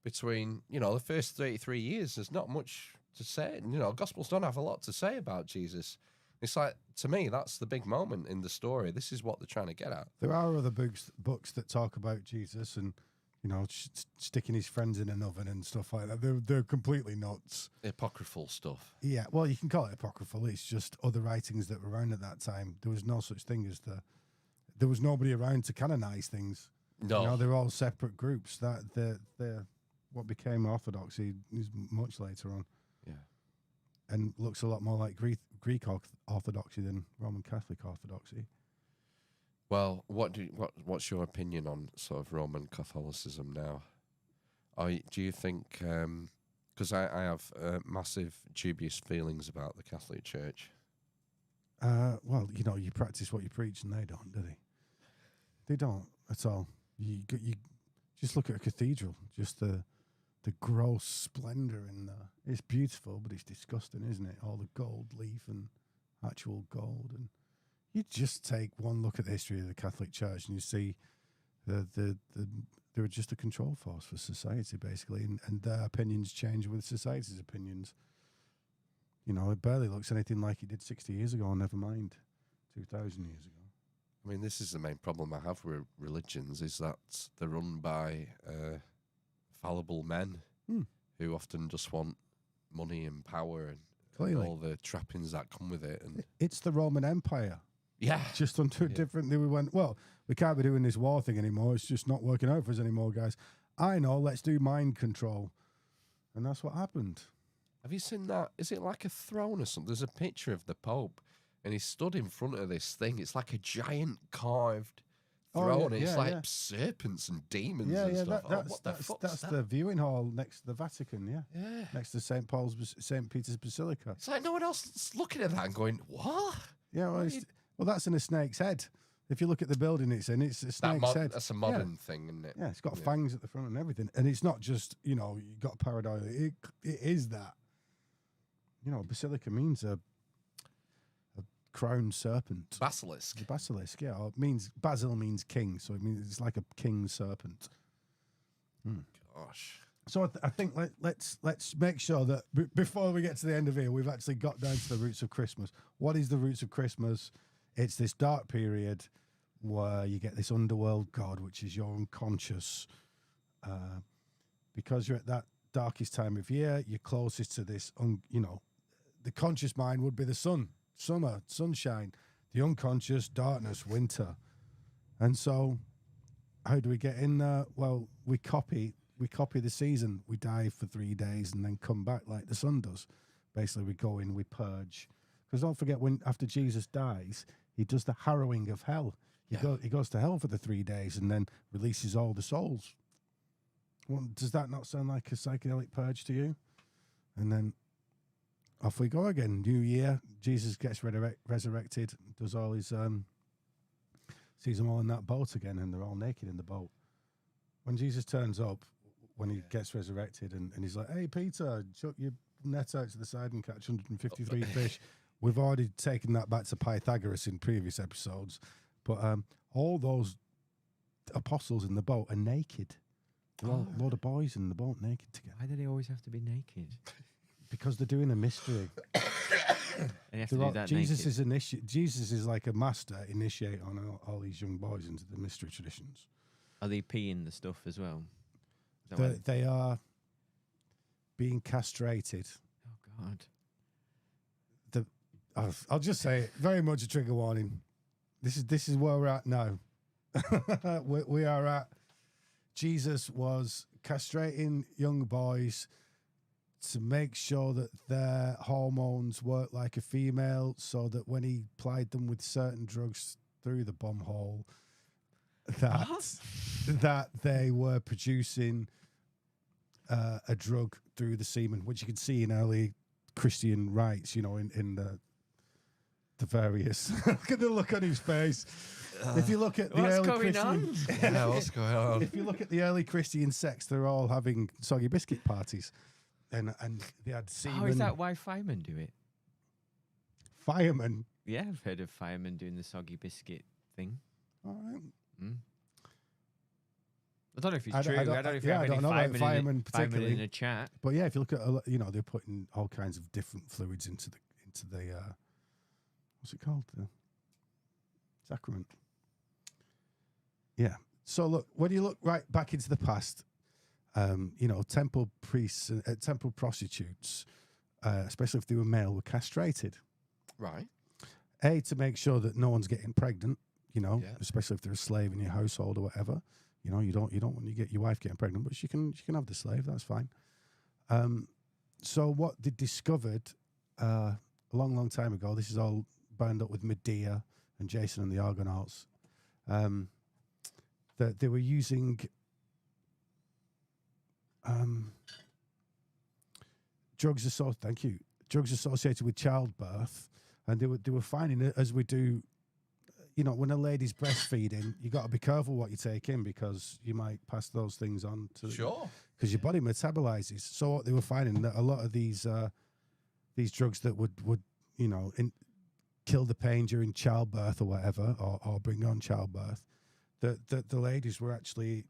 between, the first 33 years. There's not much to say. Gospels don't have a lot to say about Jesus. It's like, to me, that's the big moment in the story. This is what they're trying to get at. There are other books that talk about Jesus and, sticking his friends in an oven and stuff like that. They're completely nuts. Apocryphal stuff. Yeah, well, you can call it apocryphal. It's just other writings that were around at that time. There was no such thing as there was nobody around to canonize things. No. They're all separate groups. That they're what became Orthodoxy is much later on. Yeah. And looks a lot more like Greek Orthodoxy than Roman Catholic Orthodoxy. Well, what's your opinion on sort of Roman Catholicism now? Do you think, because I have massive dubious feelings about the Catholic Church. Well, you practice what you preach, and they don't, do they? They don't at all. You just look at a cathedral, just the gross splendor in there. It's beautiful, but it's disgusting, isn't it? All the gold leaf and actual gold, and you just take one look at the history of the Catholic Church, and you see they were just a control force for society, basically, and their opinions change with society's opinions. It barely looks anything like it did 60 years ago, never mind 2,000 years ago. I mean, this is the main problem I have with religions, is that they're run by fallible men who often just want money and power and all the trappings that come with it. And it's the Roman Empire. Yeah. Just onto a different... We went, well, we can't be doing this war thing anymore. It's just not working out for us anymore, guys. I know, let's do mind control. And that's what happened. Have you seen that? Is it like a throne or something? There's a picture of the Pope, and he's stood in front of this thing. It's like a giant carved throne. It's like serpents and demons and stuff. That's the viewing hall next to the Vatican, yeah. Next to St. Peter's Basilica. It's like no one else is looking at that and going, what? Yeah, well, that's in a snake's head. If you look at the building it's in, it's a snake's head. That's a modern thing, isn't it? Yeah, it's got fangs at the front and everything. And it's not just, you got paradise. It is that. Basilica means a crowned serpent. Basilisk. The basilisk, yeah. Or basil means king, so it means it's like a king serpent. Gosh. So I think let's make sure that before we get to the end of here, we've actually got down to the roots of Christmas. What is the roots of Christmas? It's this dark period where you get this underworld god, which is your unconscious. Because you're at that darkest time of year, you're closest to this, the conscious mind would be the sun, summer, sunshine. The unconscious, darkness, winter. And so how do we get in there? Well, we copy the season. We dive for 3 days and then come back like the sun does. Basically, we go in, we purge. Because don't forget, after Jesus dies, he does the harrowing of hell. He goes to hell for the 3 days and then releases all the souls. Well, does that not sound like a psychedelic purge to you? And then off we go again. New year, Jesus gets resurrected, does all his... sees them all in that boat again, and they're all naked in the boat. When Jesus turns up, when he gets resurrected, and he's like, hey, Peter, chuck your net out to the side and catch 153 fish. We've already taken that back to Pythagoras in previous episodes. But all those apostles in the boat are naked. There are a lot of boys in the boat naked together. Why do they always have to be naked? Because they're doing a mystery. And you have to do that naked. Jesus is like a master initiate on all these young boys into the mystery traditions. Are they peeing the stuff as well? They are being castrated. Oh, God. I'll just say it, very much a trigger warning. This is where we're at now. we are at. Jesus was castrating young boys to make sure that their hormones work like a female, so that when he plied them with certain drugs through the bum hole, that they were producing a drug through the semen, which you can see in early Christian rites, in the various. Look at the look on his face. If you look at the What's early going Christian, on? Yeah, what's going on? if you look at the early Christian sects, they're all having soggy biscuit parties, and they had semen. Oh, is that why firemen do it? Firemen? Yeah, I've heard of firemen doing the soggy biscuit thing. All right. I don't know if it's I true. don't- I don't know if yeah, you I have any don't know about firemen, firemen in particularly. in a chat. But yeah, if you look at they're putting all kinds of different fluids into the what's it called, the sacrament. Yeah. So look, when you look right back into the past, temple priests, temple prostitutes, especially if they were male, were castrated. Right. To make sure that no one's getting pregnant, Yeah. especially if they're a slave in your household or whatever. You don't want to get your wife getting pregnant, but she can have the slave. That's fine. So what they discovered a long time ago, this is all bound up with Medea and Jason and the Argonauts, that they were using drugs associated with childbirth, and they were finding it as we do. When a lady's breastfeeding, you got to be careful what you take in because you might pass those things on to Sure. because your body metabolizes. So what they were finding that a lot of these drugs that would kill the pain during childbirth or whatever, or bring on childbirth, that the ladies were actually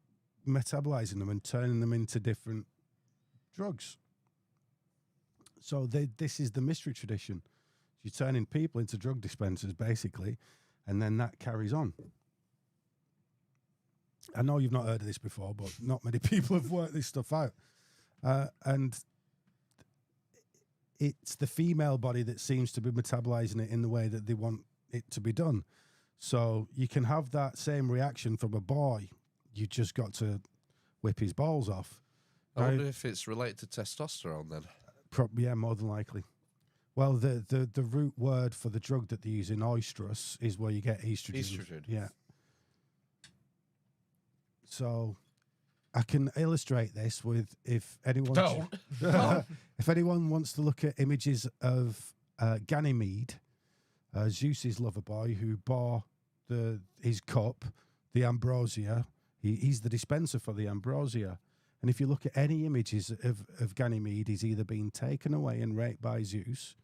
metabolizing them and turning them into different drugs. So this is the mystery tradition. You're turning people into drug dispensers, basically, and then that carries on. I know you've not heard of this before, but not many people have worked this stuff out. And it's the female body that seems to be metabolizing it in the way that they want it to be done. So you can have that same reaction from a boy. You just got to whip his balls off. I wonder if it's related to testosterone then. Yeah, more than likely. Well, the root word for the drug that they use in oestrus is where you get estrogen. Estrogen. Yeah. So I can illustrate this with if anyone if anyone wants to look at images of Ganymede, Zeus's lover boy who bore his cup, the ambrosia. He's the dispenser for the ambrosia. And if you look at any images of Ganymede, he's either been taken away and raped by Zeus,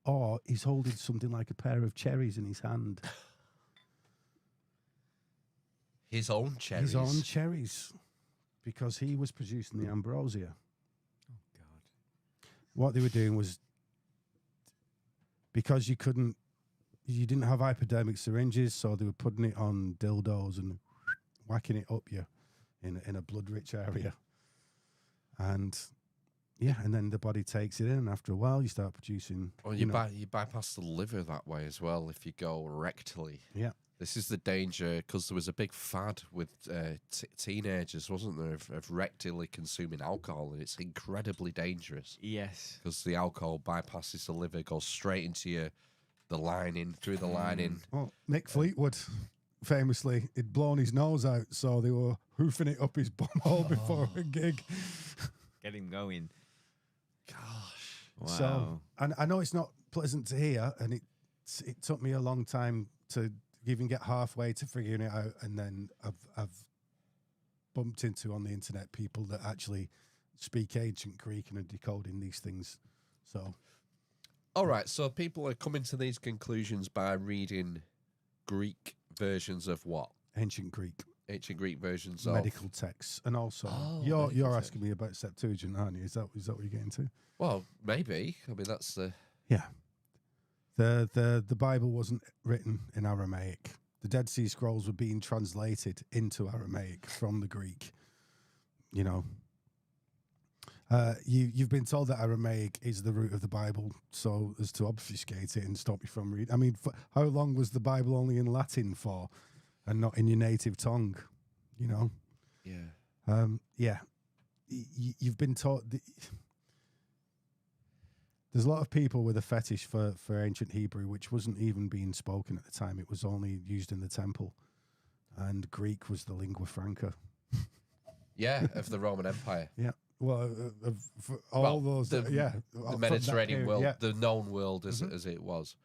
or he's holding something like a pair of cherries in his hand. His own cherries. His own cherries. Because he was producing the ambrosia. Oh, God. What they were doing was, because you didn't have hypodermic syringes, so they were putting it on dildos and whacking it up you in a blood-rich area. And yeah, and then the body takes it in, and after a while you start producing. Well, you bypass the liver that way as well if you go rectally. Yeah. This is the danger, because there was a big fad with teenagers, wasn't there, of rectally consuming alcohol, and it's incredibly dangerous. Yes. Because the alcohol bypasses the liver, goes straight into the lining, through the lining. Well, Mick Fleetwood, famously, he'd blown his nose out, so they were hoofing it up his bumhole before a gig. Get him going. Gosh. Wow. So, and I know it's not pleasant to hear, and it took me a long time to even get halfway to figuring it out, and then I've bumped into on the internet people that actually speak ancient Greek and are decoding these things. So, All right, so people are coming to these conclusions by reading Greek versions of what? ancient Greek Ancient Greek versions of medical texts, and also medical you're text. asking me about Septuagint, aren't you? Is that what you're getting to? Well, maybe. I mean, that's the. Yeah. The Bible wasn't written in Aramaic. The Dead Sea Scrolls were being translated into Aramaic from the Greek. You've been told that Aramaic is the root of the Bible, so as to obfuscate it and stop you from reading. I mean, how long was the Bible only in Latin for, and not in your native tongue? Yeah. Yeah. You've been taught. There's a lot of people with a fetish for ancient Hebrew, which wasn't even being spoken at the time. It was only used in the temple. And Greek was the lingua franca. Yeah, of the Roman Empire. Yeah. Well, for all those, the from that Mediterranean period, world, yeah. the known world as it was.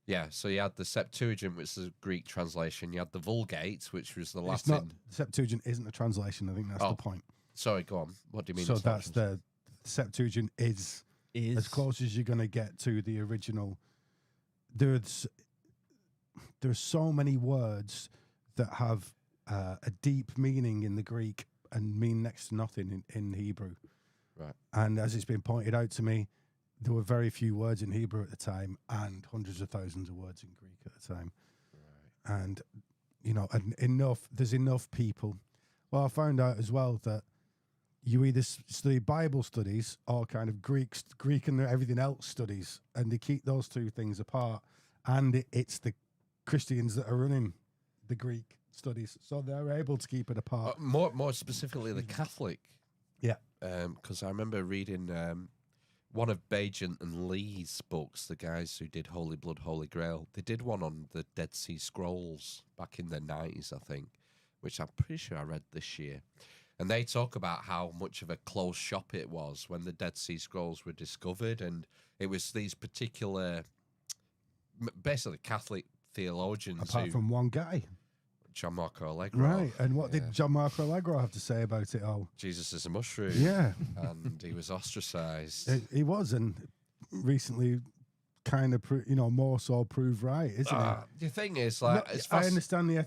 Yeah, so you had the Septuagint, which is a Greek translation. You had the Vulgate, which was the It's not, Latin. Septuagint isn't a translation. I think that's the point. Sorry, go on. What do you mean? So it's not a that's the Septuagint is as close as you're going to get to the original. There's so many words that have a deep meaning in the Greek and mean next to nothing in Hebrew. Right. And as it's been pointed out to me, there were very few words in Hebrew at the time and hundreds of thousands of words in Greek at the time. Right. And, you know, there's enough people. Well, I found out as well that you either study Bible studies or kind of Greek and everything else studies, and they keep those two things apart. And it's the Christians that are running the Greek studies, so they're able to keep it apart. More specifically, the Catholic. Yeah. Because I remember reading one of Bajent and Lee's books, the guys who did Holy Blood, Holy Grail. They did one on the Dead Sea Scrolls back in the 90s, I think, which I'm pretty sure I read this year. And they talk about how much of a closed shop it was when the Dead Sea Scrolls were discovered. And it was these particular, basically Catholic theologians. Apart from one guy. John Marco Allegro. Right. And what did John Marco Allegro have to say about it all? Jesus is a mushroom. Yeah. And he was ostracized. He was, and recently kind of, more so proved right, isn't it? The thing is, like, I understand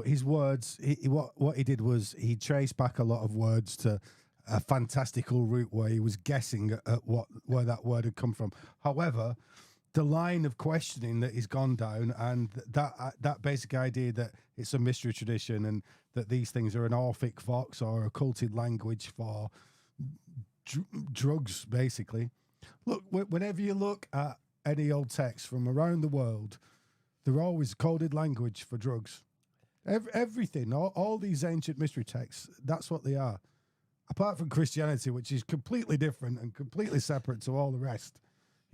his words. What he did was he traced back a lot of words to a fantastical route where he was guessing at where that word had come from. However, the line of questioning that he's gone down, and that basic idea that it's a mystery tradition and that these things are an Orphic vox or occulted language for drugs, basically. Look, whenever you look at any old text from around the world, they're always coded language for drugs. Everything, all these ancient mystery texts, that's what they are. Apart from Christianity, which is completely different and completely separate to all the rest,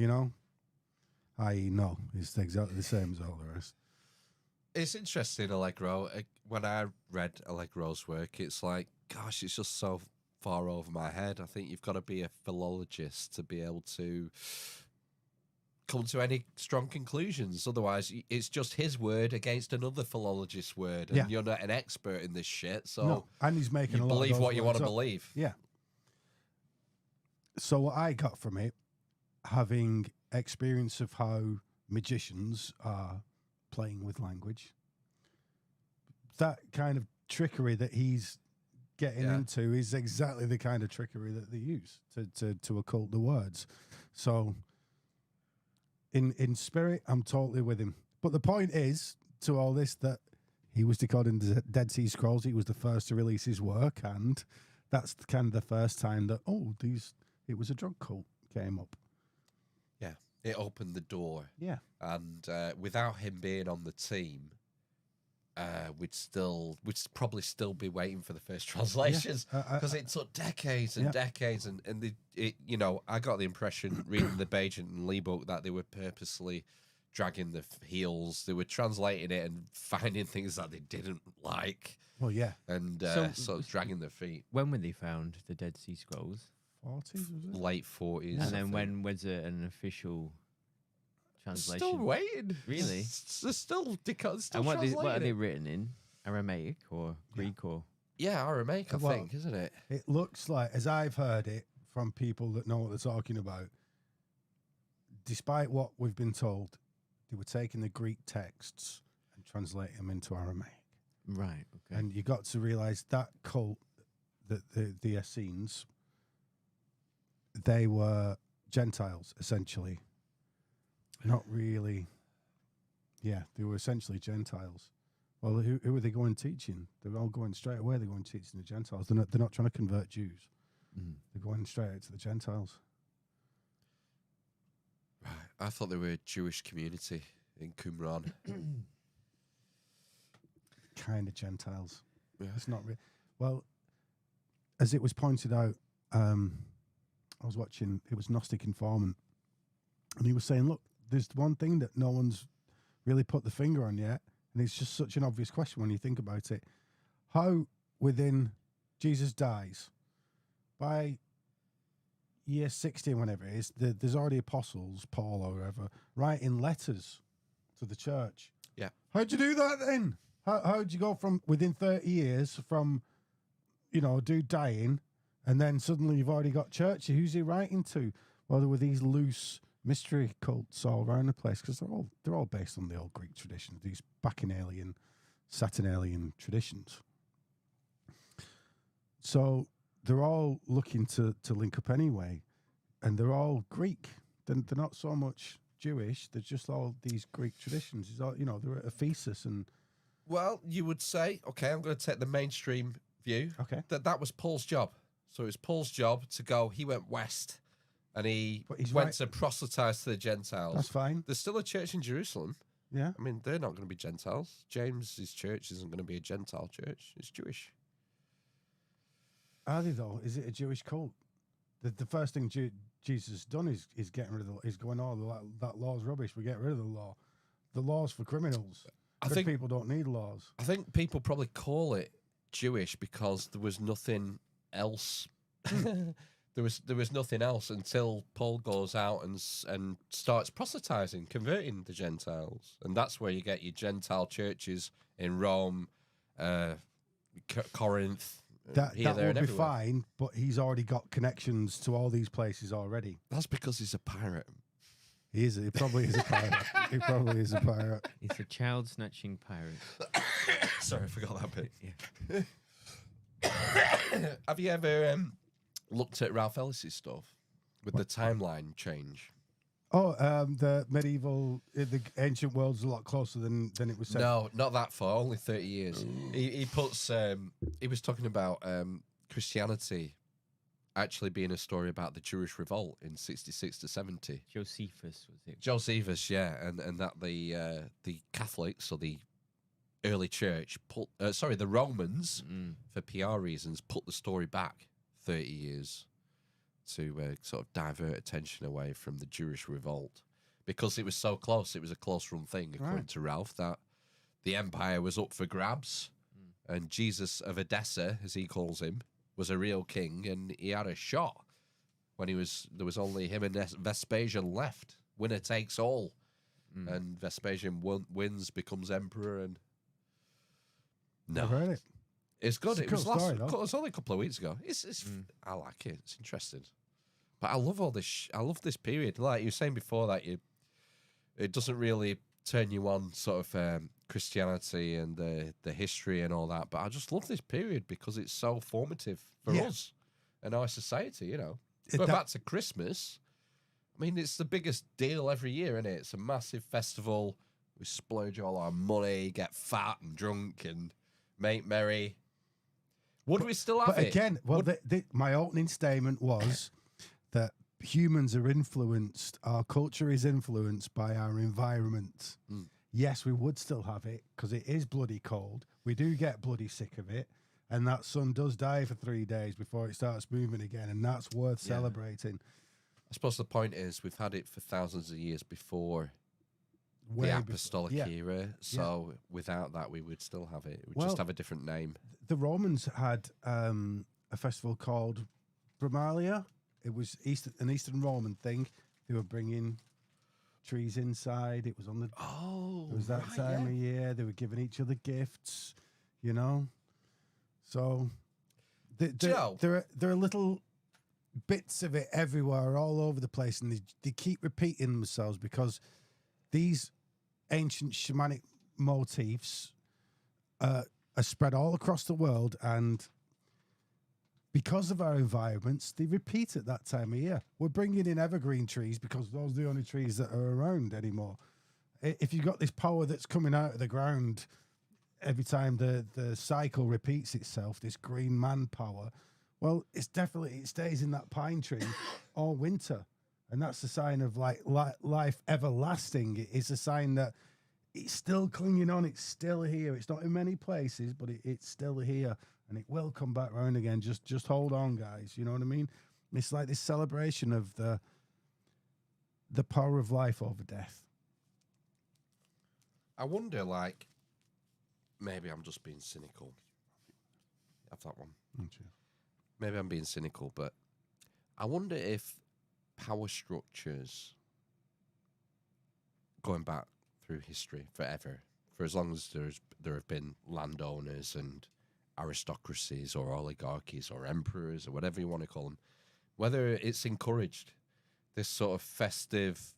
i.e. no, it's exactly the same as all the rest. It's interesting, Allegro. When I read Allegro's work, it's like, gosh, it's just so far over my head. I think you've got to be a philologist to be able to come to any strong conclusions. Otherwise, it's just his word against another philologist's word, and you're not an expert in this shit. So, no, and he's making you a lot believe of those what you want to words up. believe. Yeah. So what I got from it, having experience of how magicians are playing with language, that kind of trickery that he's getting into is exactly the kind of trickery that they use to occult the words. So in spirit, I'm totally with him. But the point is, to all this, that he was decoding the Dead Sea Scrolls. He was the first to release his work, and that's kind of the first time that it was a drug cult came up. Yeah, it opened the door. Yeah, and without him being on the team, we'd probably still be waiting for the first translations, because it took decades and decades, and I got the impression reading the Bajent and Lee book that they were purposely dragging the heels. They were translating it and finding things that they didn't like. Well, yeah, and sort of dragging their feet. When were they found, the Dead Sea Scrolls? 40s, was it? Late 40s. And then when was it an official translation? Still waiting. Really? They're still and what translating are they it. written in? Aramaic or Greek or? Yeah, Aramaic, I think, isn't it? It looks like, as I've heard it from people that know what they're talking about, despite what we've been told, they were taking the Greek texts and translating them into Aramaic. Right, okay. And you got to realise that cult, that the Essenes, they were Gentiles, essentially. Not really. Yeah, they were essentially Gentiles. Well, who are they going teaching? They're all going straight away. They're going teaching the Gentiles. They're not trying to convert Jews. They're going straight out to the Gentiles. Right. I thought they were a Jewish community in Qumran. Kind of Gentiles. Yeah. It's not really. Well, as it was pointed out, I was watching, it was Gnostic Informant, and he was saying, look, there's one thing that no one's really put the finger on yet, and it's just such an obvious question when you think about it. How within Jesus dies, by year 60, whenever it is, there's already apostles, Paul or whoever, writing letters to the church. Yeah. How'd you do that then? How'd you go from within 30 years from, a dude dying, and then suddenly you've already got church? Who's he writing to? Well, there were these loose mystery cults all around the place because they're all based on the old Greek tradition, these Bacchanalian, Saturnalian traditions. So they're all looking to link up anyway, and they're all Greek. They're not so much Jewish. They're just all these Greek traditions. It's all, they're Ephesus and. Well, you would say, okay, I'm going to take the mainstream view. Okay. That was Paul's job. So it was Paul's job to go. He went west, and he went to proselytize to the Gentiles. That's fine. There's still a church in Jerusalem. Yeah. I mean, they're not going to be Gentiles. James's church isn't going to be a Gentile church. It's Jewish. Are they though? Is it a Jewish cult? The first thing Jesus has done is getting rid of is going, that law's rubbish. We get rid of the law. The law's for criminals. I think people don't need laws. I think people probably call it Jewish because there was nothing else. There was nothing else until Paul goes out and starts proselytizing, converting the Gentiles, and that's where you get your Gentile churches in Rome, Corinth. That there, would and be everywhere. fine, but he's already got connections to all these places already. That's because he's a pirate. He is. He probably is a pirate. He probably is a pirate. He's a child snatching pirate. Sorry, I forgot that bit. Yeah. Have you ever looked at Ralph Ellis's stuff with the timeline change? Oh, the medieval, the ancient world's a lot closer than it was said. No, not that far. Only 30 years. He puts. He was talking about Christianity actually being a story about the Jewish revolt in 66 to 70. Josephus was it? Josephus, yeah, and that the Catholics or the early church put. The Romans, for PR reasons, put the story back 30 years. To sort of divert attention away from the Jewish revolt because it was so close. It was a close-run thing, according to Ralph, that the empire was up for grabs, and Jesus of Edessa, as he calls him, was a real king, and he had a shot when there was only him and Vespasian left. Winner takes all, and Vespasian wins, becomes emperor, and I've heard it. it's good. It's a It cool story, though. it was only a couple of weeks ago. It's I like it. It's interesting. But I love all this. I love this period. Like you were saying before, that it doesn't really turn you on sort of Christianity and the history and all that. But I just love this period because it's so formative for us and our society. Going back to Christmas. I mean, it's the biggest deal every year, isn't it? It's a massive festival. We splurge all our money, get fat and drunk, and make merry. Would we still have it? But again, my opening statement was that humans are influenced, our culture is influenced by our environment. Yes, we would still have it because it is bloody cold. We do get bloody sick of it. And that sun does die for 3 days before it starts moving again. And that's worth celebrating. I suppose the point is we've had it for thousands of years before the apostolic era. So without that, we would still have it. It would just have a different name. The Romans had a festival called Brumalia. It was an Eastern Roman thing. They were bringing trees inside. It was on the. Oh, it was that time of year. They were giving each other gifts. So there are little bits of it everywhere, all over the place, and they keep repeating themselves because these ancient shamanic motifs are spread all across the world, and because of our environments, they repeat at that time of year. We're bringing in evergreen trees because those are the only trees that are around anymore. If you've got this power that's coming out of the ground every time the cycle repeats itself, this green man power, well, it stays in that pine tree all winter. And that's a sign of life everlasting. It's a sign that it's still clinging on. It's still here. It's not in many places, but it's still here. And it will come back round again. Just hold on, guys. You know what I mean? It's like this celebration of the power of life over death. I wonder, maybe I'm just being cynical. Have that one. Oh, Maybe I'm being cynical, but I wonder if power structures going back through history forever, for as long as there have been landowners and aristocracies or oligarchies or emperors or whatever you want to call them, whether it's encouraged, this sort of festive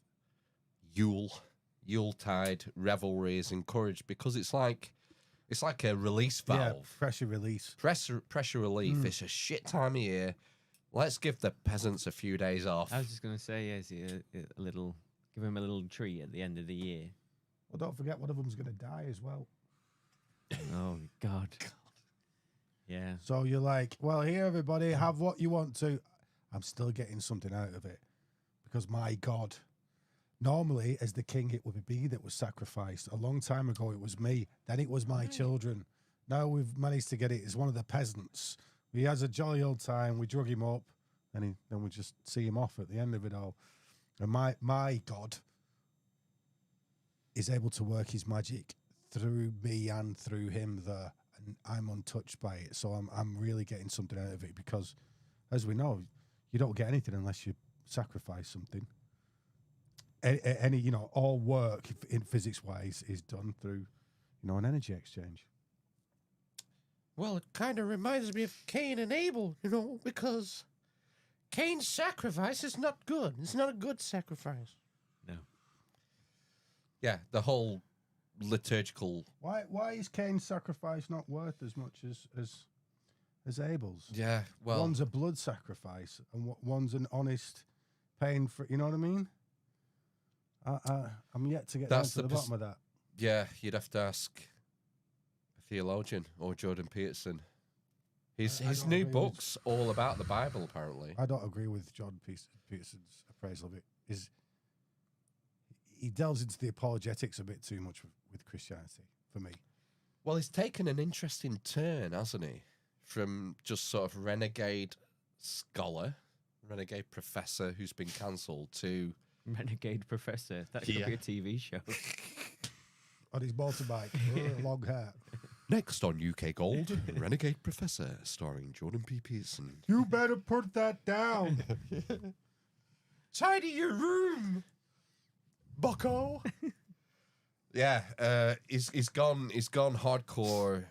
Yuletide revelry is encouraged because it's like a release valve. Yeah, pressure release. Pressure relief. It's a shit time of year. Let's give the peasants a few days off. I was just going to say, is it a little, give him a little treat at the end of the year. Well, don't forget one of them's going to die as well. Oh, God. Yeah. So you're like, well, here, everybody, have what you want to. I'm still getting something out of it because my God. Normally, as the king, it would be me that was sacrificed. A long time ago, it was me. Then it was my children. Now we've managed to get it as one of the peasants. He has a jolly old time. We drug him up, and then we just see him off at the end of it all. And my God is able to work his magic through me and through him there, and I'm untouched by it. So I'm really getting something out of it because, as we know, you don't get anything unless you sacrifice something. Any all work in physics wise is done through an energy exchange. Well, it kind of reminds me of Cain and Abel, because Cain's sacrifice is not good. It's not a good sacrifice. No. Yeah, the whole liturgical. Why is Cain's sacrifice not worth as much as Abel's? Yeah, well, One's a blood sacrifice and one's an honest pain for. You know what I mean? I'm yet to get down to the bottom of that. yeah, you'd have to ask a theologian or Jordan Peterson. His new book's all about the Bible, apparently. I don't agree with Jordan Peterson's appraisal of it. He delves into the apologetics a bit too much with Christianity for me. Well, he's taken an interesting turn, hasn't he? From just sort of renegade scholar, renegade professor who's been cancelled to Renegade Professor. That could be a TV show. On his motorbike, long hair. Next on UK Gold, Renegade Professor, starring Jordan P. Peterson. You better put that down. Tidy your room, bucko. Yeah, he's gone hardcore.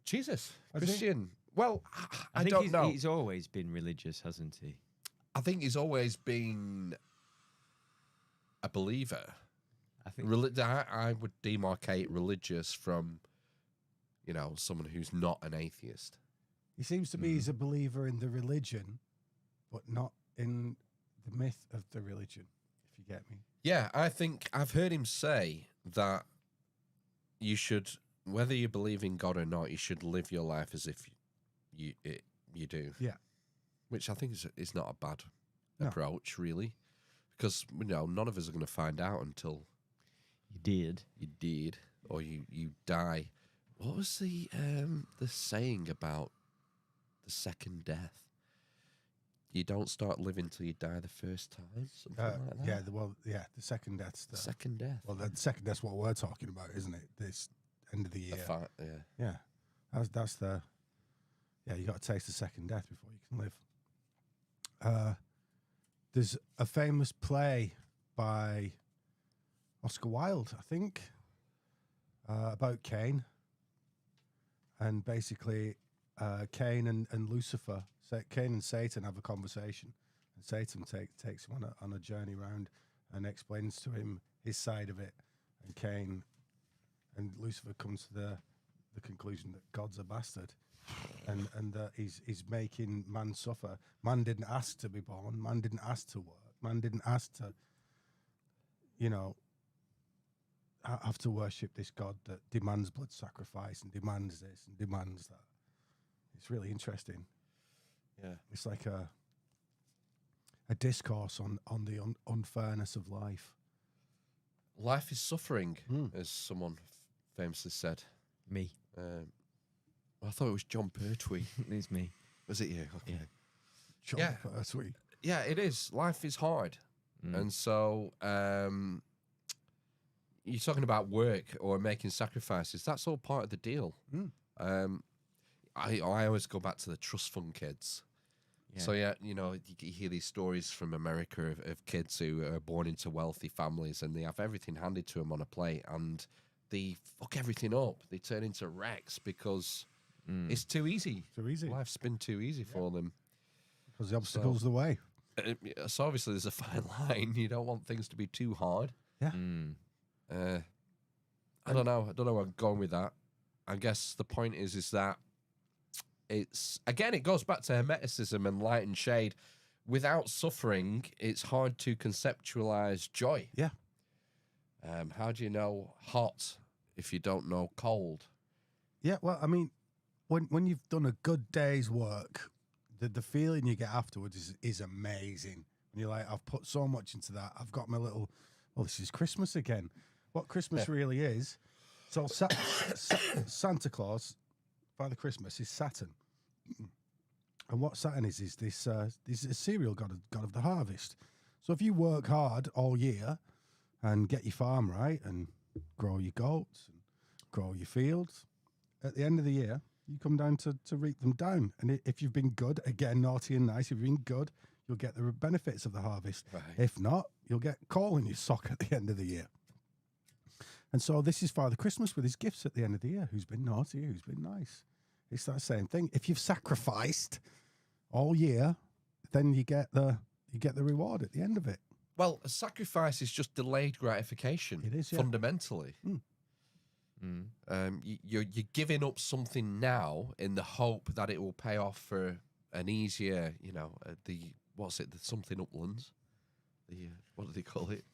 Jesus, Christian. Well, I don't know. He's always been religious, hasn't he? I think he's always been a believer. I think I would demarcate religious from, someone who's not an atheist. He seems to be he's a believer in the religion, but not in the myth of the religion, if you get me. Yeah, I think I've heard him say that you should, whether you believe in God or not, you should live your life as if you do. Yeah. Which I think is not a bad No. approach, really. Because, none of us are going to find out until you did. or you die. What was the saying about the second death? You don't start living till you die the first time. Something like that. The second death's the Second death. Well, the second death's what we're talking about, isn't it? This end of the year. Yeah, that's the. Yeah, you got to taste the second death before you can live. There's a famous play by Oscar Wilde, I think, about Cain. And basically, Cain and Lucifer, Cain and Satan have a conversation. And Satan takes him on a journey round and explains to him his side of it. And Cain and Lucifer comes to the conclusion that God's a bastard. And that he's making man suffer. Man didn't ask to be born. Man didn't ask to work. Man didn't ask to, have to worship this God that demands blood sacrifice and demands this and demands that. It's really interesting. Yeah. It's like a discourse on the unfairness of life. Life is suffering, as someone famously said. Me. I thought it was John Pertwee. It's me. Was it you? Okay. Yeah. Sweet. Yeah, it is. Life is hard. And so you're talking about work or making sacrifices. That's all part of the deal. I always go back to the trust fund kids. So you hear these stories from America of kids who are born into wealthy families and they have everything handed to them on a plate and they fuck everything up. They turn into wrecks because it's too easy. Too easy. Life's been too easy for them. Because the obstacle's the way. So obviously there's a fine line. You don't want things to be too hard. Yeah. I don't know where I'm going with that. I guess the point is that it's, again, it goes back to Hermeticism and light and shade. Without suffering, it's hard to conceptualize joy. Yeah. How do you know hot if you don't know cold? Yeah, well, I mean, when you've done a good day's work, the feeling you get afterwards is amazing. And you're like, I've put so much into that. I've got my little, well, this is Christmas again. What Christmas really is. So Santa Claus, Father Christmas, is Saturn. And what Saturn is this a cereal god of the harvest. So if you work hard all year and get your farm right and grow your goats and grow your fields, at the end of the year, you come down to reap them down. And if you've been good, again, naughty and nice, if you've been good, you'll get the benefits of the harvest. Right. If not, you'll get coal in your sock at the end of the year. And so this is Father Christmas with his gifts at the end of the year. Who's been naughty, who's been nice. It's that same thing. If you've sacrificed all year, then you get the reward at the end of it. Well, a sacrifice is just delayed gratification. It is, yeah. Fundamentally. You're giving up something now in the hope that it will pay off for an easier, the something uplands. What do they call it?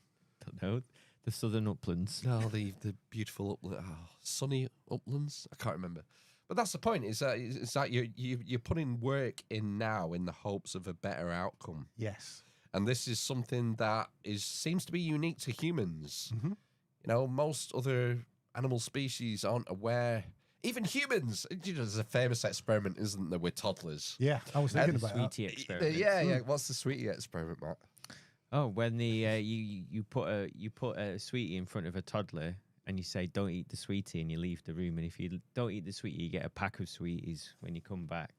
Don't know. The southern uplands. No, the beautiful upland, sunny uplands. I can't remember. But that's the point. Is that you're putting work in now in the hopes of a better outcome. Yes. And this is something that seems to be unique to humans. Mm-hmm. Most other animal species aren't aware. Even humans. There's a famous experiment, isn't there, with toddlers? Yeah, I was thinking about sweetie that. experiment. Yeah. What's the sweetie experiment, Matt? Oh, when you put a sweetie in front of a toddler and you say don't eat the sweetie and you leave the room, and if you don't eat the sweetie, you get a pack of sweeties when you come back,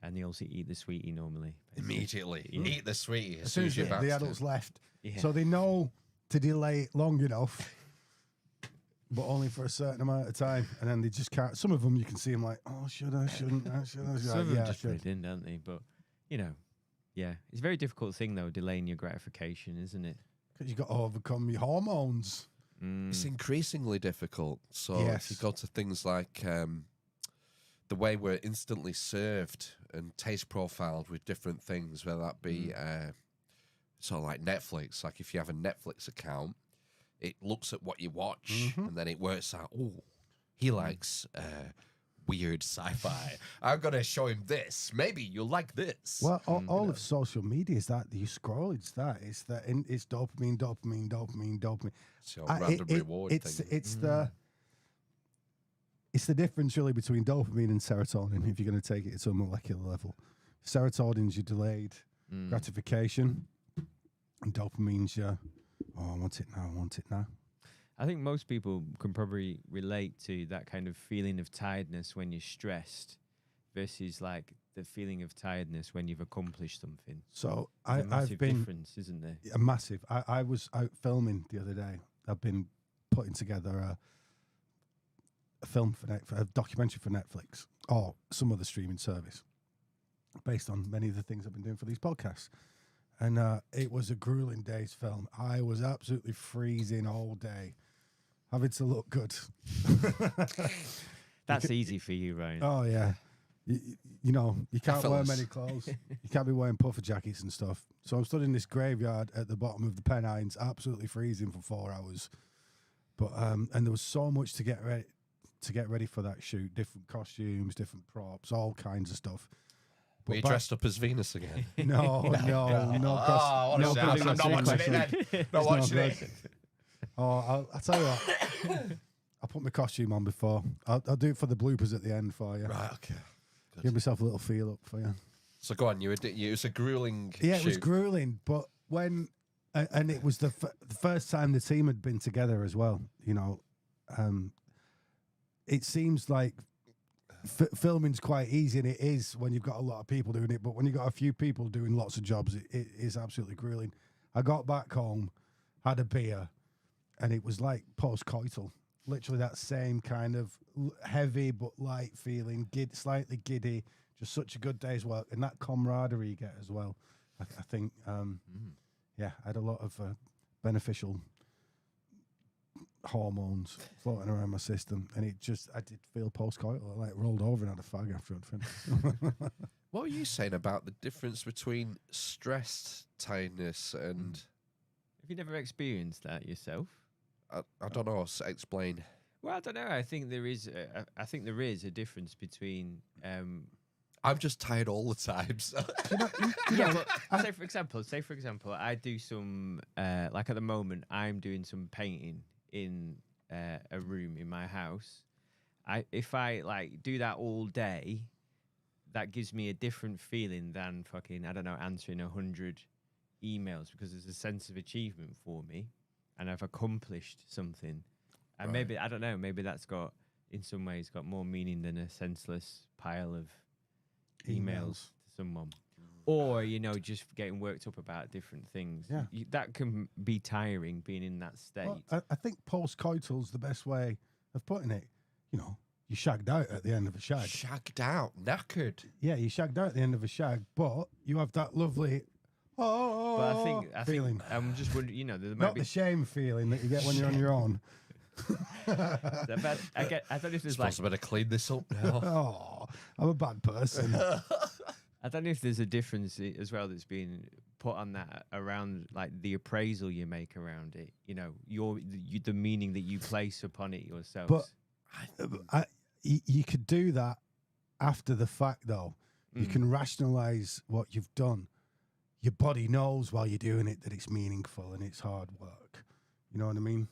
and they also eat the sweetie normally. Immediately, eat the sweetie as soon as you're the adults left. Yeah. So they know to delay it long enough, but only for a certain amount of time, and then they just can't. Some of them you can see them like, oh, should I? Shouldn't I? Should I? Some of them just put it in, don't they? But yeah, it's a very difficult thing though, delaying your gratification, isn't it? Because you've got to overcome your hormones. It's increasingly difficult. So yes. if you go to things like the way we're instantly served and taste profiled with different things, whether that be sort of like Netflix. Like if you have a Netflix account, it looks at what you watch and then it works out, oh, he likes weird sci-fi. I'm going to show him this. Maybe you'll like this. Well, all of social media is that you scroll. It's dopamine. It's your random reward thing. It's the difference really between dopamine and serotonin. If you're going to take it to a molecular level, serotonin's your delayed gratification, and dopamine's your I want it now. I think most people can probably relate to that kind of feeling of tiredness when you're stressed versus like the feeling of tiredness when you've accomplished something. So I've been difference, isn't there? A massive. I was out filming the other day. I've been putting together a film a documentary for Netflix or some other streaming service based on many of the things I've been doing for these podcasts. And it was a grueling day's film. I was absolutely freezing all day, having to look good. That's easy for you, Ryan. Oh, yeah. You can't wear many clothes. You can't be wearing puffer jackets and stuff. So I'm stood in this graveyard at the bottom of the Pennines, absolutely freezing for 4 hours. But and there was so much to get ready for that shoot. Different costumes, different props, all kinds of stuff. Were you dressed up as Venus again? No. I'm not watching it then. Not watching it. Oh, I'll tell you what. I'll put my costume on before. I'll do it for the bloopers at the end for you. Right, okay. Good. Give myself a little feel up for you. So go on, it was a grueling Yeah, shoot. it was grueling, but when... And it was the first time the team had been together as well, It seems like filming's quite easy, and it is when you've got a lot of people doing it. But when you've got a few people doing lots of jobs, it is absolutely grueling. I got back home, had a beer, and it was like post-coital. Literally that same kind of heavy but light feeling, slightly giddy, just such a good day's work. And that camaraderie you get as well. I think, yeah, I had a lot of beneficial hormones floating around my system. And I did feel post-coital. I like rolled over and had a fag after I'd finished. What were you saying about the difference between stressed tiredness and... Have you never experienced that yourself? I don't know. Explain. Well, I don't know. I think there is. I think there is a difference between. I'm just tired all the time. So. But say for example, I do some like at the moment I'm doing some painting in a room in my house. If I like do that all day, that gives me a different feeling than fucking, I don't know, answering 100 emails, because there's a sense of achievement for me and I've accomplished something. And maybe, I don't know, maybe that's got, in some ways, got more meaning than a senseless pile of emails to someone. Or, you know, just getting worked up about different things. Yeah. That can be tiring, being in that state. Well, I think post-coital's the best way of putting it. You know, you shagged out at the end of a shag. Shagged out, knackered. Yeah, you shagged out at the end of a shag, but you have that lovely But I feeling. think I'm just wondering, you know, there might Not be the shame feeling that you get when you're on your own. I don't know if there's like, I better clean this up now. Oh, I'm a bad person. I don't know if there's a difference as well that's been put on that around like the appraisal you make around it. You know, the meaning that you place upon it yourself. But you could do that after the fact, though. You can rationalize what you've done. Your body knows while you're doing it that it's meaningful and it's hard work. You know what I mean?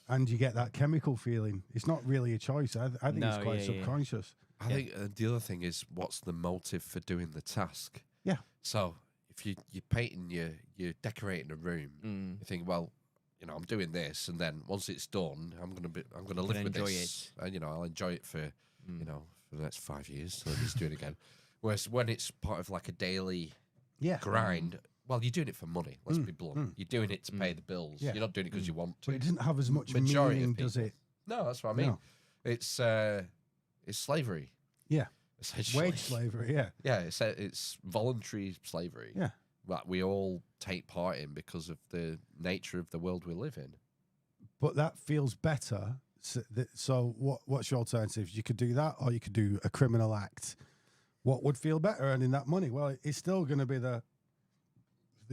And you get that chemical feeling. It's not really a choice. I think it's quite subconscious. I think the other thing is, what's the motive for doing the task? Yeah. So if you're painting, you're decorating a room, you think, well, you know, I'm doing this, and then once it's done, I'm gonna live with this, and you know, I'll enjoy it for you know, for the next 5 years till I just do it again. Whereas when it's part of like a daily grind. Well, you're doing it for money. Let's be blunt. You're doing it to pay the bills. Yeah. You're not doing it because you want to. But it doesn't have as much Majority meaning, of people. does it? No, that's what I mean. No. It's slavery. Yeah. Essentially. Wage slavery, yeah. Yeah, it's voluntary slavery. Yeah. That we all take part in because of the nature of the world we live in. But that feels better. So what's your alternatives? You could do that, or you could do a criminal act. What would feel better earning that money? Well, it's still going to be the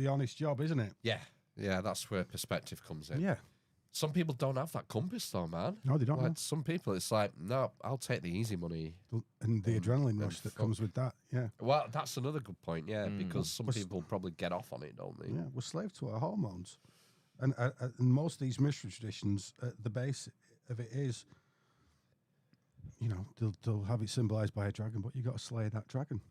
honest job, isn't it? Yeah. Yeah, that's where perspective comes in. Yeah. Some people don't have that compass though, man. No, they don't. Like some people, it's like, no, I'll take the easy money. And the adrenaline rush that comes with that, yeah. Well, that's another good point, yeah, because some people probably get off on it, don't they? Yeah, we're slave to our hormones. And most of these mystery traditions, the base of it is, you know, they'll have it symbolized by a dragon, but you got to slay that dragon.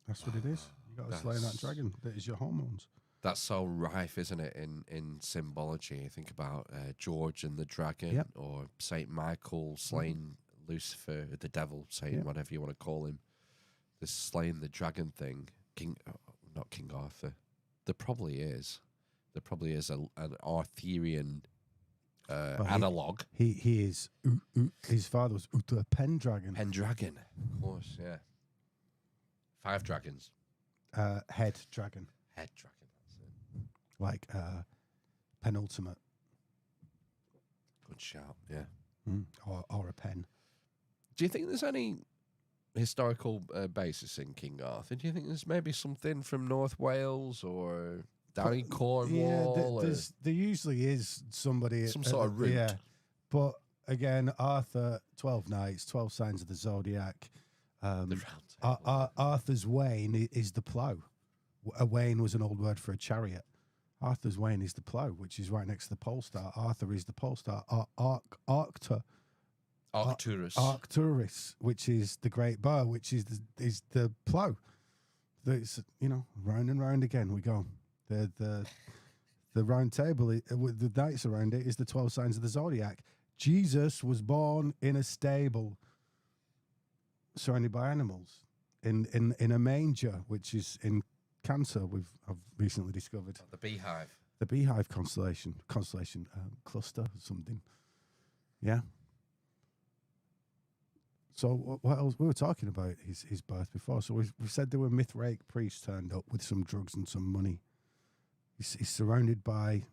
That's what it is. You got to slay that dragon. That is your hormones. That's so rife, isn't it, in symbology? Think about George and the dragon, or Saint Michael slaying Lucifer, the devil, Satan, whatever you want to call him. The slaying the dragon thing. Not King Arthur. There probably is. There probably is an Arthurian analog. He is. His father was Uther Pendragon. Pendragon, of course, yeah. 5 dragons. Head dragon. Head dragon. Like penultimate. Good shout, yeah. Or a pen. Do you think there's any historical basis in King Arthur? Do you think there's maybe something from North Wales or down in Cornwall? Yeah, there usually is somebody. Some sort of route. Yeah. But again, Arthur, 12 Knights, 12 Signs of the Zodiac. The Round Table. Arthur's wain is the plough. A wain was an old word for a chariot. Arthur's wain is the plough, which is right next to the pole star. Arthur is the pole star. Arcturus, which is the great bow, which is the plough. It's, you know, round and round again we go. The round table, the knights around it, is the 12 signs of the zodiac. Jesus was born in a stable. surrounded by animals in a manger, which is in Cancer. I've recently discovered The beehive. the beehive constellation cluster or something. Yeah. So what else? We were talking about his birth before. So we've said there were Mithraic priests turned up with some drugs and some money. He's surrounded by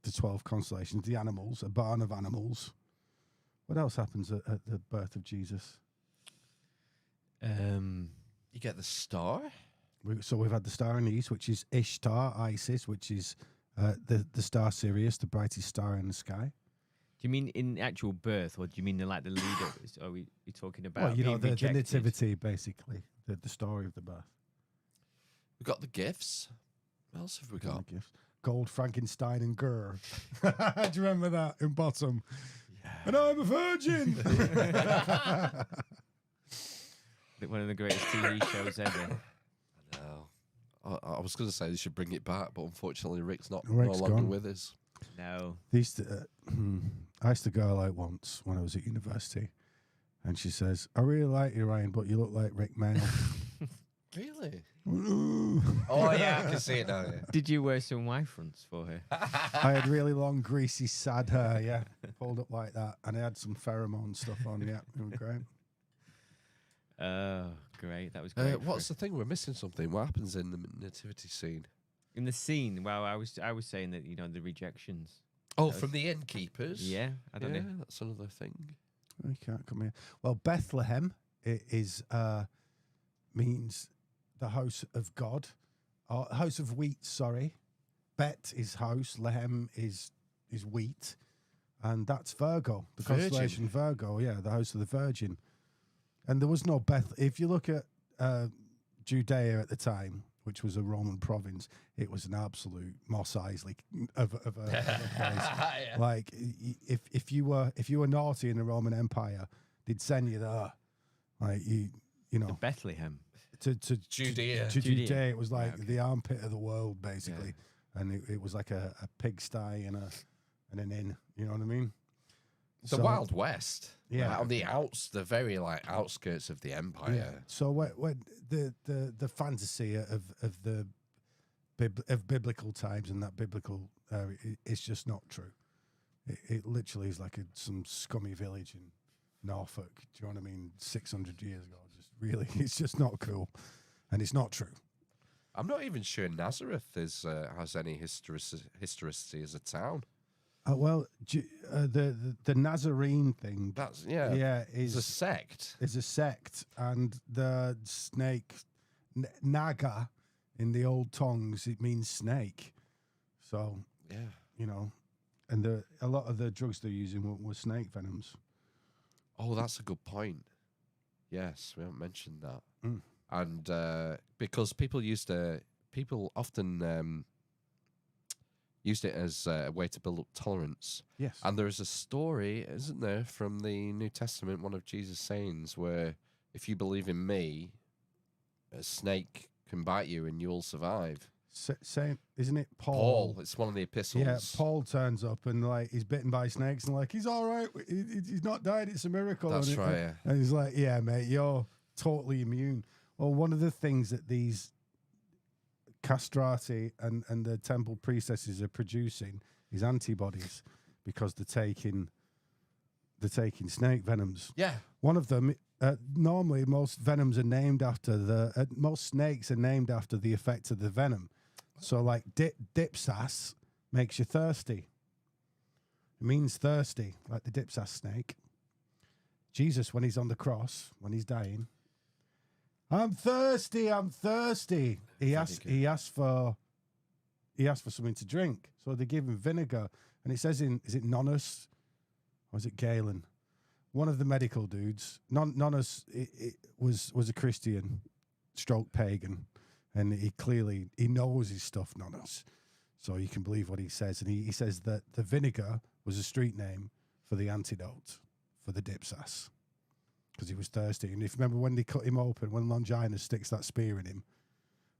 the 12 constellations, the animals, a barn of animals. What else happens at the birth of Jesus? You get the star. So we've had the star in the east, which is Ishtar, Isis, which is the star Sirius, the brightest star in the sky. Do you mean in actual birth, or do you mean the lead up? Are we talking about? Well, you know, being the rejected? nativity, basically, the story of the birth. We've got the gifts. What else have we got? Gifts. Gold, Frankenstein, and Gur. Do you remember that in bottom? Yeah. And I'm a virgin. One of the greatest TV shows ever. No. I was going to say they should bring it back, but unfortunately Rick's no Rick's longer gone. with us. No. I asked a girl out once when I was at university, and she says, "I really like you, Ryan, but you look like Rick Mail." Really? Oh, yeah, I can see it now. Yeah. Did you wear some Y fronts for her? I had really long, greasy, sad hair, yeah, pulled up like that, and I had some pheromone stuff on, yeah, it was great. Oh, great. That was great. What's the thing? We're missing something. What happens in the nativity scene? In the scene? Well, I was saying that, you know, the rejections. Oh, from the innkeepers? Yeah, I don't know. That's another thing. You can't come here. Well, Bethlehem is means the house of God, or house of wheat. Sorry, Bet is house, Lehem is wheat, and that's Virgo, the Virgin. constellation Virgo. Yeah, the house of the Virgin. And there was no Beth. If you look at Judea at the time, which was a Roman province, it was an absolute Mos Eisley of a place. Yeah. Like if you were naughty in the Roman Empire, they'd send you there. Like you know, Bethlehem. to Judea. To Judea. Judea, it was like Yeah, okay. the armpit of the world, basically, and it was like a pigsty and an inn. You know what I mean? The Wild West. Yeah. Like, on the very outskirts of the empire. Yeah. So what the fantasy of the of biblical times and that biblical area is just not true. It literally is like some scummy village in Norfolk. Do you know what I mean? 600 years ago. Just really, it's just not cool, and it's not true. I'm not even sure Nazareth has any historicity as a town. Well, the Nazarene thing. That's is a sect. Is a sect, and the snake naga in the old tongues, it means snake. So Yeah. you know, and a lot of the drugs they're using were snake venoms. Oh, that's a good point. Yes, we haven't mentioned that. Mm. And because people often used it as a way to build up tolerance. Yes. And there is a story, isn't there, from the New Testament, one of Jesus' sayings, where if you believe in me, a snake can bite you and you'll survive. Same, isn't it? Paul, it's one of the epistles. Yeah, Paul turns up and like he's bitten by snakes and like he's all right. He's not died. It's a miracle. That's and right. Yeah. And he's like, yeah, mate, you're totally immune. Well, one of the things that these castrati and the temple priestesses are producing is antibodies because they're taking snake venoms. Yeah. One of them, normally most venoms are named after most snakes are named after the effect of the venom. So like dipsas makes you thirsty. It means thirsty, like the dipsas snake. Jesus, when he's on the cross, when he's dying, I'm thirsty. He asked for something to drink. So they give him vinegar. And it says is it Nonus or is it Galen? One of the medical dudes, Nonus was a Christian stroke pagan. And he knows his stuff, Nonus. So you can believe what he says. And he says that the vinegar was a street name for the antidote for the dipsas. Because he was thirsty. And if you remember when they cut him open, when Longinus sticks that spear in him,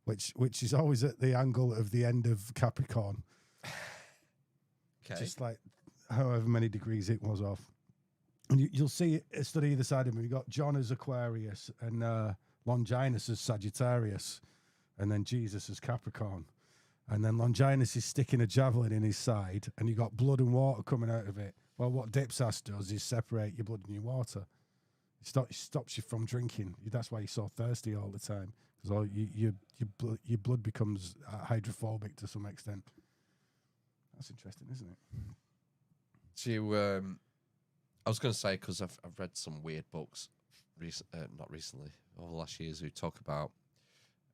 which is always at the angle of the end of Capricorn. Okay. Just like however many degrees it was off. And you'll see it stood either side of him. You got John as Aquarius and Longinus as Sagittarius, and then Jesus as Capricorn. And then Longinus is sticking a javelin in his side, and you got blood and water coming out of it. Well, what Dipsas does is separate your blood and your water. It stops you from drinking. That's why you're so thirsty all the time, because your blood becomes hydrophobic to some extent. That's interesting, isn't it? So, I was going to say, because I've read some weird books, not recently, over the last years, who talk about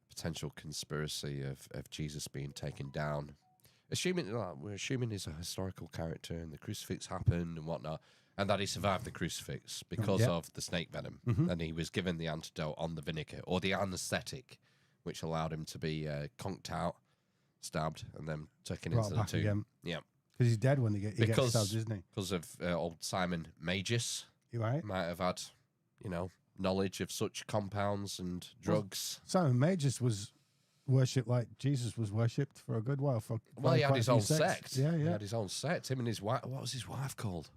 potential conspiracy of Jesus being taken down. We're assuming he's a historical character and the crucifix happened and whatnot, and that he survived the crucifix because of the snake venom, and he was given the antidote on the vinegar, or the anaesthetic, which allowed him to be conked out, stabbed, and then taken into the tomb. Again. Yeah. Because he's dead when he gets stabbed, isn't he? Because of old Simon Magus. You right? Might have had, knowledge of such compounds and drugs. Simon Magus was worshipped like Jesus was worshipped for a good while. He had his own sect. Yeah. He had his own sect. Him and his wife. What was his wife called?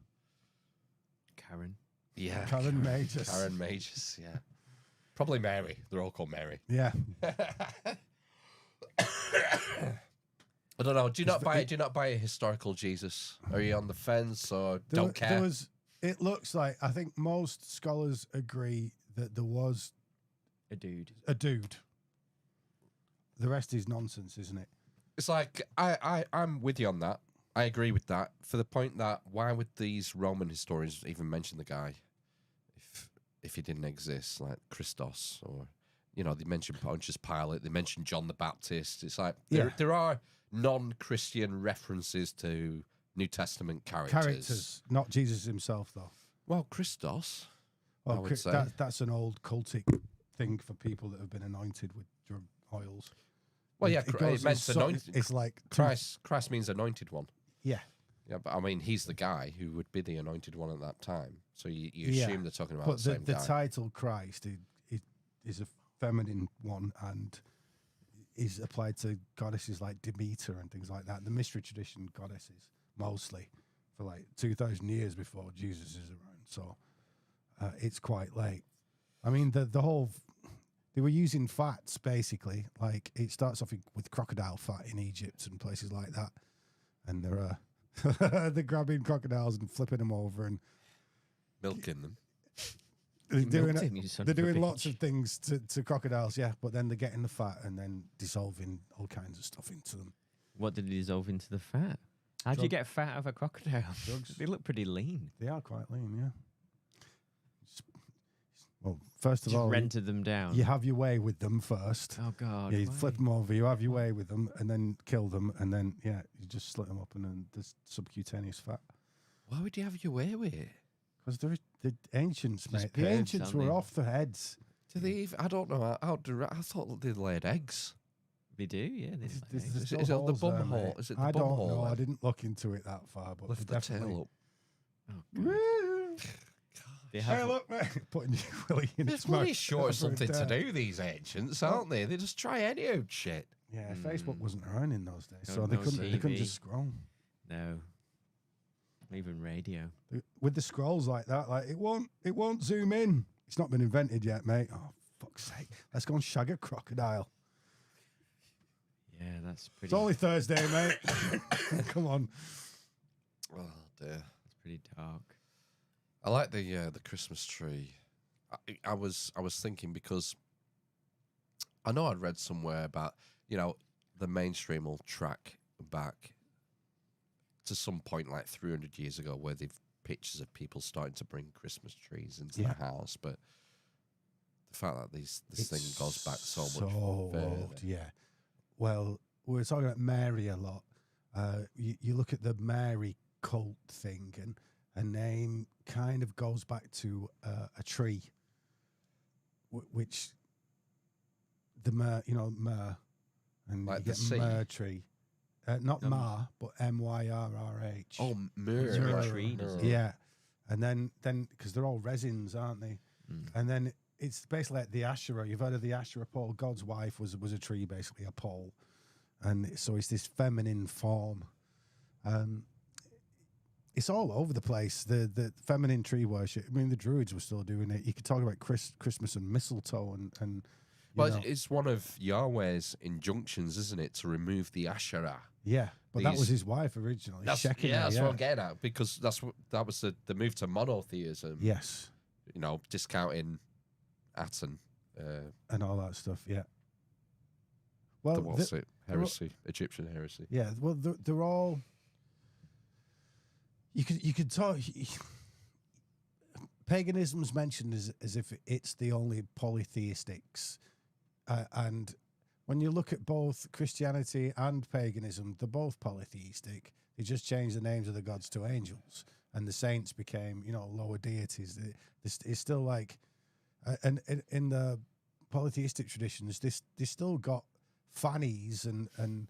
Karen. Yeah. Karen Magus. Karen Magus, yeah. Probably Mary. They're all called Mary. Yeah. I don't know. Do you not buy a historical Jesus? Are you on the fence or don't care? It looks like, I think most scholars agree that there was A dude. The rest is nonsense, isn't it? It's like I'm with you on that. I agree with that. For the point that why would these Roman historians even mention the guy if he didn't exist, like Christos, or they mention Pontius Pilate, they mention John the Baptist. It's like there are non-Christian references to New Testament characters. Not Jesus himself, though. Well, Christos. Well, I would say. That's an old cultic thing for people that have been anointed with drug oils. Well, yeah, it meant anointed. It's like Christ means anointed one. Yeah. Yeah, but I mean, he's the guy who would be the anointed one at that time. So you assume they're talking about the same guy. But the title Christ is a feminine one and is applied to goddesses like Demeter and things like that. The mystery tradition goddesses, mostly, for like 2,000 years before Jesus is around. So it's quite late. I mean, the whole... They were using fats, basically. Like, it starts off with crocodile fat in Egypt and places like that. And they're grabbing crocodiles and flipping them over and... Milking them. They're doing lots of things to crocodiles, yeah. But then they're getting the fat and then dissolving all kinds of stuff into them. What did they dissolve into the fat? How do you get fat out of a crocodile? Drugs. They look pretty lean. They are quite lean, yeah. Well, first of all, rented them down. You have your way with them first. Oh God! Yeah, you flip them over. You have your way with them, and then kill them, and then you just slit them up, and then there's subcutaneous fat. Why would you have your way with it? Because they're the ancients, mate. The birds, ancients were off their heads. Do they even? I don't know. I thought they laid eggs. They do, yeah. Is it the bum hole? Is it the I bum don't hole? know. I didn't look into it that far, but lift the tail up. Oh, God. Hey, look, mate. Putting your willy in It's bloody sure something to do, these ancients, aren't they? They just try any old shit. Yeah, Facebook wasn't around in those days, so they couldn't just scroll. No. Even radio. With the scrolls like that, like it won't zoom in. It's not been invented yet, mate. Oh, fuck's sake. Let's go and shag a crocodile. Yeah, that's pretty... It's only Thursday, mate. Come on. Oh, dear. It's pretty dark. I like the Christmas tree. I was thinking, because I know I'd read somewhere about, the mainstream will track back to some point like 300 years ago where they've pictures of people starting to bring Christmas trees into the house, but the fact that this thing goes back so much further. Old, yeah. Well, we're talking about Mary a lot. You look at the Mary cult thing, and a name kind of goes back to a tree, which the myrrh, myrrh, and like you get sea. myrrh tree. Not Mar, but Myrrh. Oh, myrrh. Tree, Yeah. And then because they're all resins, aren't they? Mm. And then it's basically like the Asherah. You've heard of the Asherah pole? God's wife was a tree, basically, a pole. And so it's this feminine form. it's all over the place. The feminine tree worship. I mean, the Druids were still doing it. You could talk about Christmas and mistletoe and Well, it's one of Yahweh's injunctions, isn't it, to remove the Asherah? yeah. But that was his wife originally. That's what I'm getting at, because that was the move to monotheism. Yes. You know, discounting Aten. And all that stuff, yeah. Well, what's it? Heresy, Egyptian heresy. Yeah, well, they're all. You could talk. Paganism's mentioned as if it's the only polytheistics, and when you look at both Christianity and paganism, they're both polytheistic. They just changed the names of the gods to angels, and the saints became, lower deities. It's still like, and in the polytheistic traditions, they still got fannies and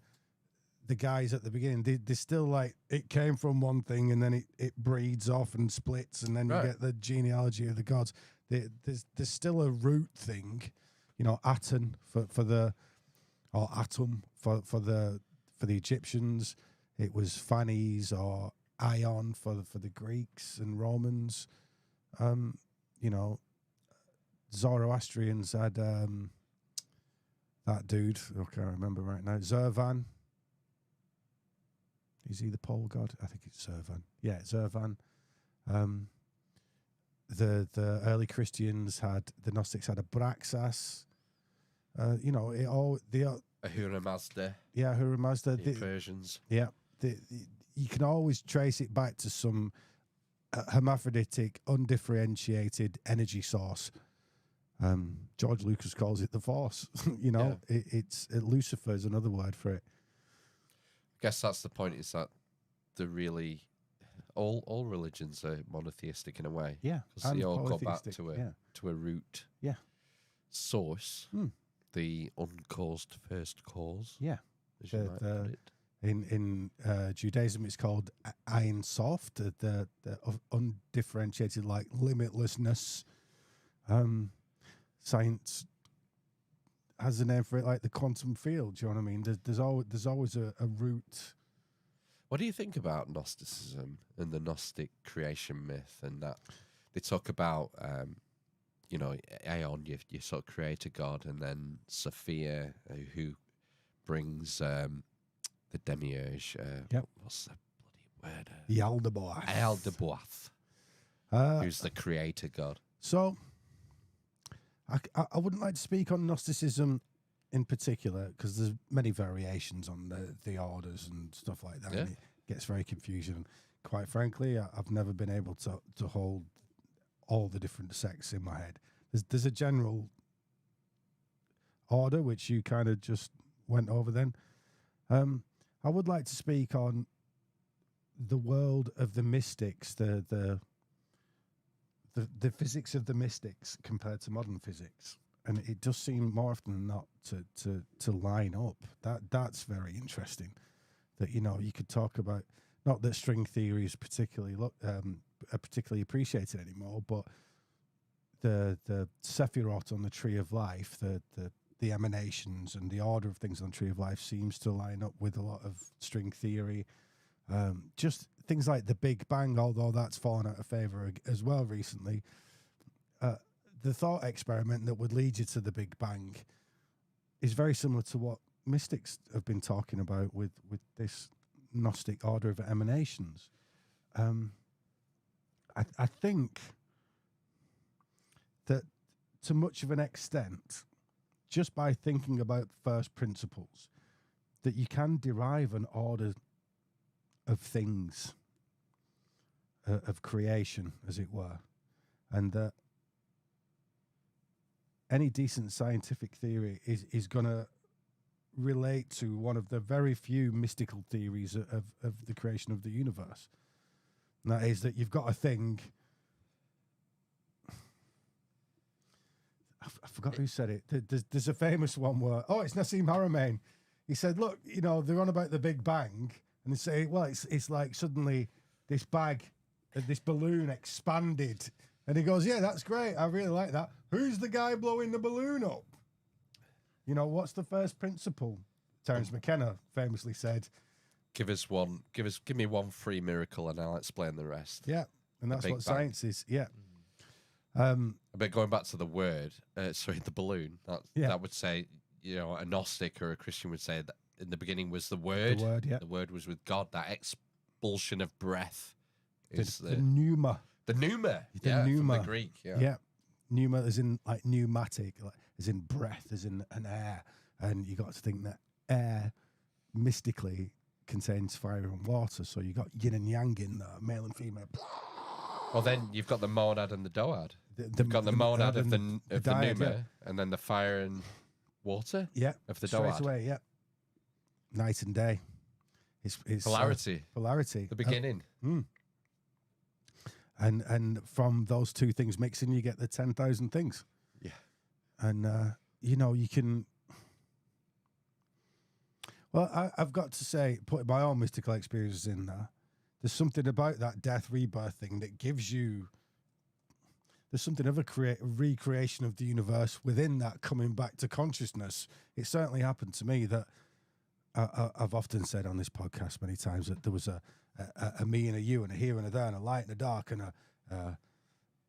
the guys at the beginning. They still like, it came from one thing and then it breeds off and splits, and then you get the genealogy of the gods. There's still a root thing, Aten or Atum for the Egyptians. It was fannies, or Ion for the Greeks and Romans. Zoroastrians had that dude, I can't remember right now, Zervan. Is he the pole god? I think it's Zervan. Yeah, Zervan. The early Christians the Gnostics had a Braxas. Ahura Mazda. Yeah, Ahura Mazda. The Persians. Yeah. You can always trace it back to some hermaphroditic, undifferentiated energy source. George Lucas calls it the Force. It's Lucifer is another word for it. I guess that's the point, is that the really all religions are monotheistic in a way. Yeah, because they all go back to a root source, the uncaused first cause. Yeah, as you might put it. In Judaism, it's called Ein Sof, the undifferentiated, like limitlessness. Science has a name for it, like the quantum field. Do you know what I mean? There's always a root. What do you think about Gnosticism and the Gnostic creation myth, and that they talk about, Aeon, you sort of create a god, and then Sophia, who brings the demiurge. What's the bloody word? Yaldabaoth. Who's the creator god? So, I wouldn't like to speak on Gnosticism in particular, because there's many variations on the orders and stuff like that. Yeah. And it gets very confusing. Quite frankly, I've never been able to hold all the different sects in my head. There's a general order, which you kind of just went over then. I would like to speak on the world of the mystics, the physics of the mystics compared to modern physics, and it does seem more often than not to line up. That's very interesting. That you could talk about, not that string theory is particularly appreciated anymore, but the Sephirot on the Tree of Life, the emanations and the order of things on the Tree of Life seems to line up with a lot of string theory. Just things like the Big Bang, although that's fallen out of favor as well recently. The thought experiment that would lead you to the Big Bang is very similar to what mystics have been talking about with this Gnostic order of emanations. I think that to much of an extent, just by thinking about first principles, that you can derive an order of things, of creation, as it were, and that any decent scientific theory is going to relate to one of the very few mystical theories of the creation of the universe. And that is that you've got a thing. I forgot who said it. There's a famous one where, it's Nassim Haramein. He said, look, they're on about the Big Bang, and they say, well, it's like suddenly this balloon expanded. And he goes, yeah, that's great. I really like that. Who's the guy blowing the balloon up? What's the first principle? Terence McKenna famously said, Give me one free miracle, and I'll explain the rest. Yeah, and that's Big what Bang. science is. Yeah. But going back to the word, the balloon. That would say, a Gnostic or a Christian would say that in the beginning was the word. The word, yeah. The word was with God. That expulsion of breath is The pneuma. The pneuma. The From pneuma. the Greek. Yeah. Yeah. Pneuma as in like pneumatic, like, as in breath, as in an air. And you got to think that air mystically contains fire and water. So you got yin and yang in there, male and female. Well, then you've got the monad and the doad. You've got the monad of the dyad, pneuma, and then the fire and water of the straight doad. away, yeah. Night and day. It's Polarity. Polarity. The beginning. And from those two things mixing, you get the 10,000 things. Yeah. And, you can... Well, I've got to say, putting my own mystical experiences in there, there's something about that death rebirth thing that gives you... There's something of a recreation of the universe within that coming back to consciousness. It certainly happened to me that I've often said on this podcast many times that there was a me and a you and a here and a there and a light and a dark and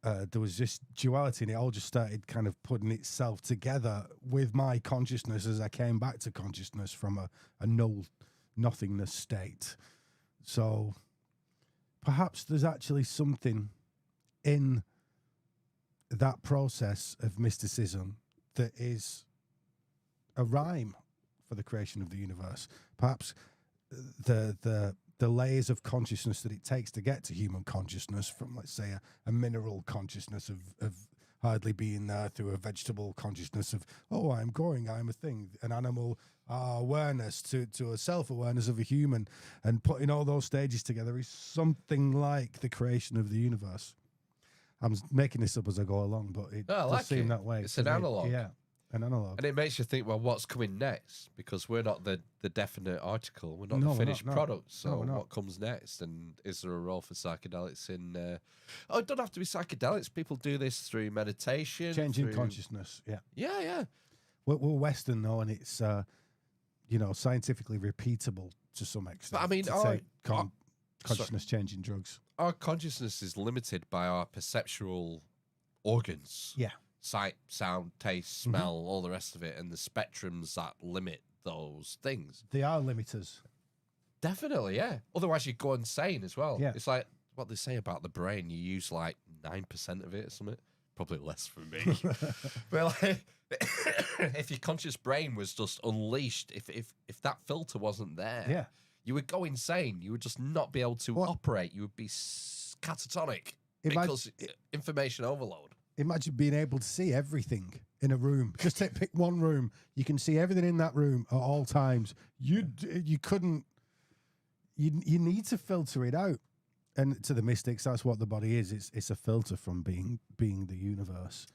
there was this duality, and it all just started kind of putting itself together with my consciousness as I came back to consciousness from a nothingness state. So perhaps there's actually something in that process of mysticism that is a rhyme for the creation of the universe. Perhaps the layers of consciousness that it takes to get to human consciousness, from, let's say, a mineral consciousness of hardly being there, through a vegetable consciousness of, oh, I'm growing, I'm a thing, an animal awareness, to a self-awareness of a human, and putting all those stages together is something like the creation of the universe. I'm making this up as I go along, but it does seem that way. It's an analog. Yeah, an analog. And it makes you think, well, what's coming next? Because we're not the definite article. We're not No, the we're finished not, no. product. So No, we're not. what comes next? And is there a role for psychedelics in... it don't have to be psychedelics. People do this through meditation. Changing through... consciousness, yeah. Yeah, yeah. We're Western, though, and it's, scientifically repeatable to some extent. But I mean, to take consciousness changing drugs. Our consciousness is limited by our perceptual organs. Yeah. Sight, sound, taste, smell, all the rest of it, and the spectrums that limit those things. They are limiters. Definitely, yeah. Otherwise, you'd go insane as well. Yeah. It's like what they say about the brain. You use like 9% of it or something. Probably less for me. But like, if your conscious brain was just unleashed, if that filter wasn't there, you would go insane. You would just not be able to operate. You would be catatonic because information overload. Imagine being able to see everything in a room. Just pick one room. You can see everything in that room at all times. You couldn't. You need to filter it out. And to the mystics, that's what the body is. It's a filter from being the universe.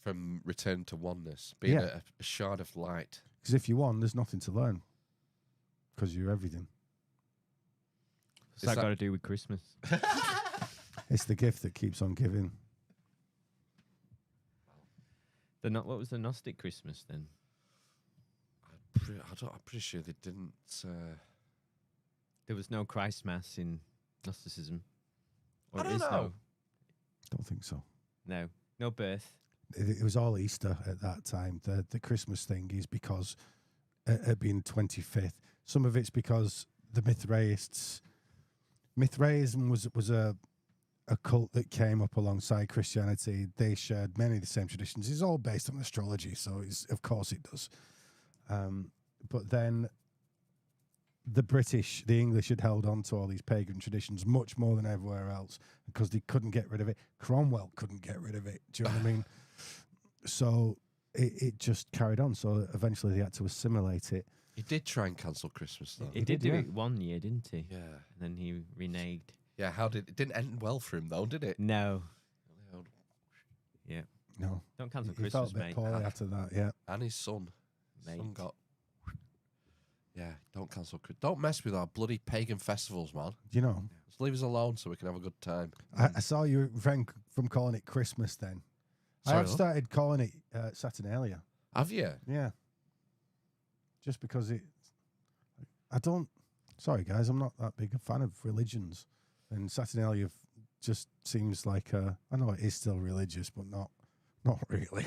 From return to oneness, being a shard of light. Because if you're one, there's nothing to learn. Because you're everything. What's that got to do with Christmas? It's the gift that keeps on giving. What was the Gnostic Christmas then? I'm pretty sure they didn't. There was no Christ Mass in Gnosticism. Or I don't know. Don't think so. No birth. It was all Easter at that time. The Christmas thing is because it being 25th. Some of it's because the Mithraism was a cult that came up alongside Christianity. They shared many of the same traditions. It's all based on astrology, so of course it does. But then the English had held on to all these pagan traditions much more than everywhere else because they couldn't get rid of it. Cromwell couldn't get rid of it. Do you know what I mean? So it just carried on. So eventually they had to assimilate it. He did try and cancel Christmas, though. He did do it one year, didn't he? Yeah. And then he reneged. Yeah, it didn't end well for him, though, did it? No. Yeah. No. Don't cancel He Christmas, felt a bit mate. poorly after that, yeah. And his son. Mate. Son got... Yeah, don't cancel. Don't mess with our bloody pagan festivals, man. Do you know? Just leave us alone so we can have a good time. I saw you from calling it Christmas then. Sorry, I have started calling it Saturnalia. Have you? Yeah. Just because I don't... Sorry, guys, I'm not that big a fan of religions. And Saturnalia just seems like I know it is still religious, but not really.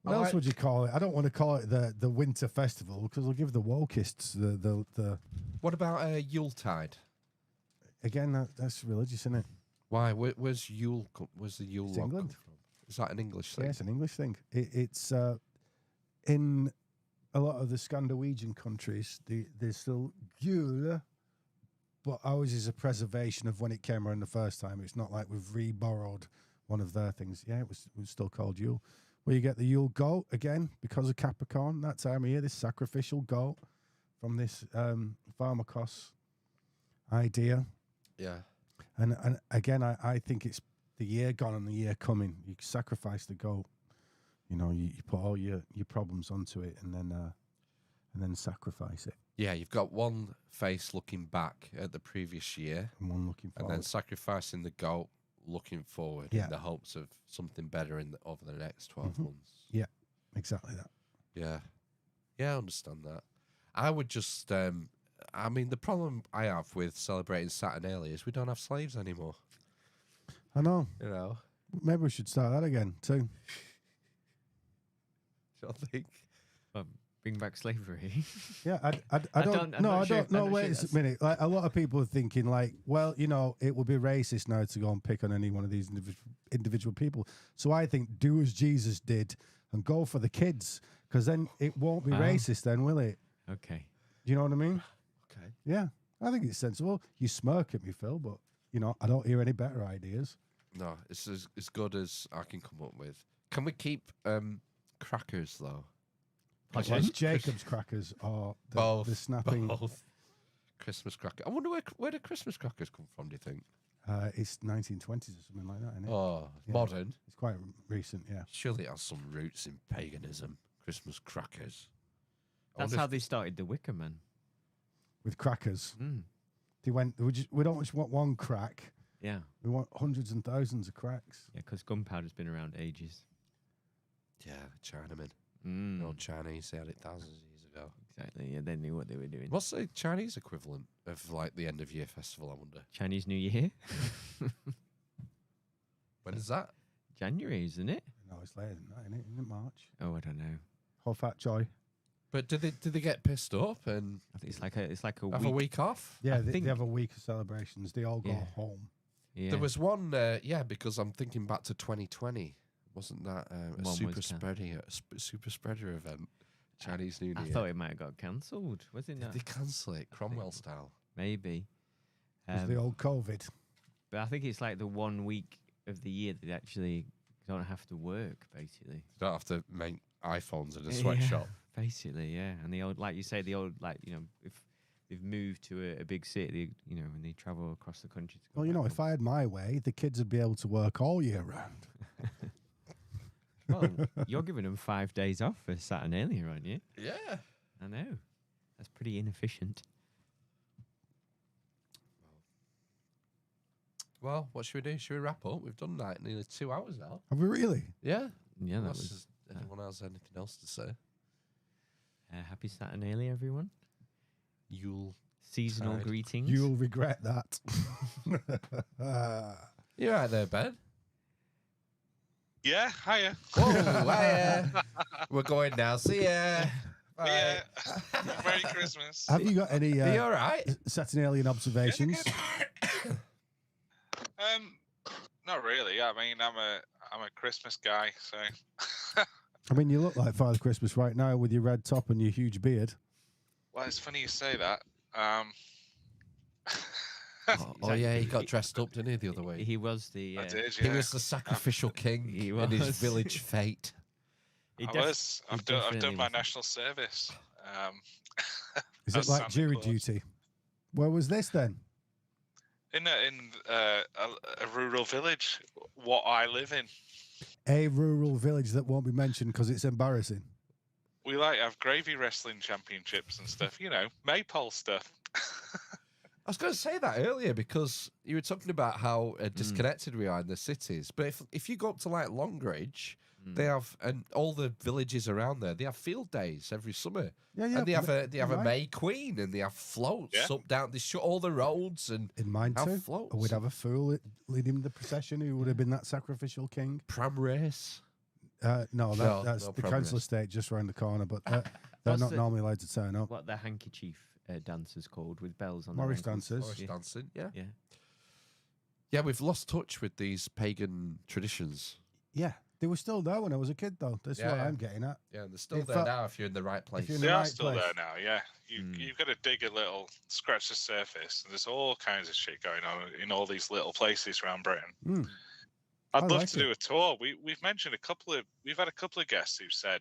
What else would you call it? I don't want to call it the winter festival because we'll give the wokists the. What about Yuletide? Again, that's religious, isn't it? Why? Where's Yule? Where's the Yule It's log England. come from? Is that an English thing? Yeah, it's an English thing. It's in a lot of the Scandinavian countries. There's still Yule, but ours is a preservation of when it came around the first time. It's not like we've re-borrowed one of their things. Yeah, it was still called Yule. Where you get the Yule goat again because of Capricorn. That time of year, this sacrificial goat from this pharmacos idea. Yeah. And again, I think it's the year gone and the year coming. You sacrifice the goat. You know, you put all your problems onto it and then sacrifice it. Yeah, you've got one face looking back at the previous year, And one looking and forward. then sacrificing the goat, looking forward Yeah. in the hopes of something better over the next 12 months. Yeah, exactly that. Yeah. Yeah, I understand that. I would just, I mean, the problem I have with celebrating Saturnalia is we don't have slaves anymore. I know. You know? Maybe we should start that again too. Do you think? Bring back slavery. Yeah, I I'm don't. not No, I sure- don't. No, I'm not wait sure a minute. Like a lot of people are thinking, like, well, you know, it would be racist now to go and pick on any one of these individual people. So I think do as Jesus did and go for the kids, because then it won't be Wow. racist. Then will it? Okay. Do you know what I mean? Okay. Yeah, I think it's sensible. You smirk at me, Phil, but you know, I don't hear any better ideas. No, it's as good as I can come up with. Can we keep crackers, though? Like Christmas- Jacob's crackers or Both. the snapping. Both. Christmas cracker. I wonder where do Christmas crackers come from, do you think? It's 1920s or something like that, isn't it? Oh, Yeah. modern. It's quite recent, yeah. Surely it has some roots in paganism. Christmas crackers. I That's wonder how if- they started the Wicker Man. With crackers, Mm. they went. We don't just want one crack. Yeah. We want hundreds and thousands of cracks. Yeah, because gunpowder's been around ages. Yeah, Chinamen. Mm. The old Chinese, they had it thousands of years ago. Exactly. Yeah, they knew what they were doing. What's the Chinese equivalent of like the end of year festival, I wonder? Chinese New Year? When is that? January, isn't it? No, it's later than that, isn't it? March. Oh, I don't know. Whole fat joy. But did they get pissed up and I think it's like a have week. a week off? Yeah, I they think- have a week of celebrations. They all go Yeah. home. Yeah. There was one, because I'm thinking back to 2020. Wasn't that a One was super spreader event? Chinese New Year. I thought it might have got cancelled. Was it Did not? they cancel it? Cromwell style. Maybe. It was the old COVID. But I think it's like the 1 week of the year that they actually don't have to work, basically. You don't have to make iPhones in a sweatshop. Basically, yeah. And the old, like you say, the old, like, you know, if they've moved to a big city, you know, and they travel across the country. To go Well, you back know, if home. I had my way, the kids would be able to work all year round. Well, you're giving them 5 days off for Saturnalia, aren't you? Yeah. I know. That's pretty inefficient. Well, what should we do? Should we wrap up? We've done like nearly 2 hours now. Have we really? Yeah. Yeah, that Unless was there's anyone else anything else to say? happy Saturnalia, everyone. Yule. Seasonal Tide. greetings. You'll regret that. You right there, Ben? Yeah, hiya. Whoa, hiya. We're going now. See ya. Bye. Yeah. Merry Christmas. Have you got any Are you all right? Saturnalian observations? Not really. I mean, I'm a Christmas guy, so I mean, you look like Father Christmas right now with your red top and your huge beard. well, it's funny you say that. Oh, yeah, he got dressed up, didn't he, the other week? He was the. I did, He yeah. was the sacrificial king He in his was. village fate. he I def- was. he I've done definitely my was. national service. Is it as like Santa jury Claus. duty? Where was this then? In a rural village, what I live in. A rural village that won't be mentioned because it's embarrassing. We like have gravy wrestling championships and stuff. You know, maypole stuff. I was going to say that earlier because you were talking about how disconnected we are in the cities. But if you go up to like Longridge They have, and all the villages around there, they have field days every summer. Yeah, And they have a right. May Queen, and they have floats Yeah. up down. They shut all the roads and In mine have too. floats. We'd have a fool leading the procession who would have been that sacrificial king. pram race. No, No, that's no the problem. council estate just round the corner, but they're What's not the- normally allowed to turn up. What the handkerchief dancers called with bells on Morris their ankles? dancers. Morris Yeah. dancing, yeah. Yeah. Yeah, we've lost touch with these pagan traditions. Yeah, they were still there when I was a kid, though. That's Yeah, what yeah. I'm getting at. Yeah, and they're still It there felt- now if you're in the right place. you're in They the are right still place. there now, yeah. You've got to dig a little, scratch the surface. And there's all kinds of shit going on in all these little places around Britain. Mm. I'd I love like to do a tour. We've mentioned we've had a couple of guests who said,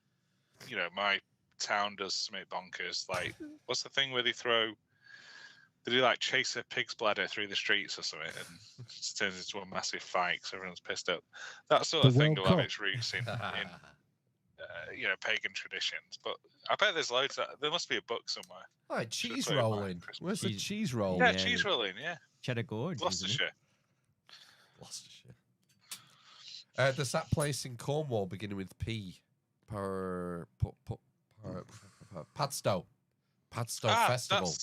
you know, my town does something bonkers. Like, what's the thing where they do like chase a pig's bladder through the streets or something, and it turns into a massive fight because everyone's pissed up. That sort The of thing World will have Cup. its roots in you know, pagan traditions. But I bet there's loads. There must be a book somewhere. Like cheese Sorry, Mike, rolling. Christmas. Where's the Cheese- cheese roll? Yeah, yeah. cheese rolling. Yeah, Cheddar Gorge. isn't it? Gloucestershire. Gloucestershire. There's that place in Cornwall beginning with P. Padstow. Padstow Festival.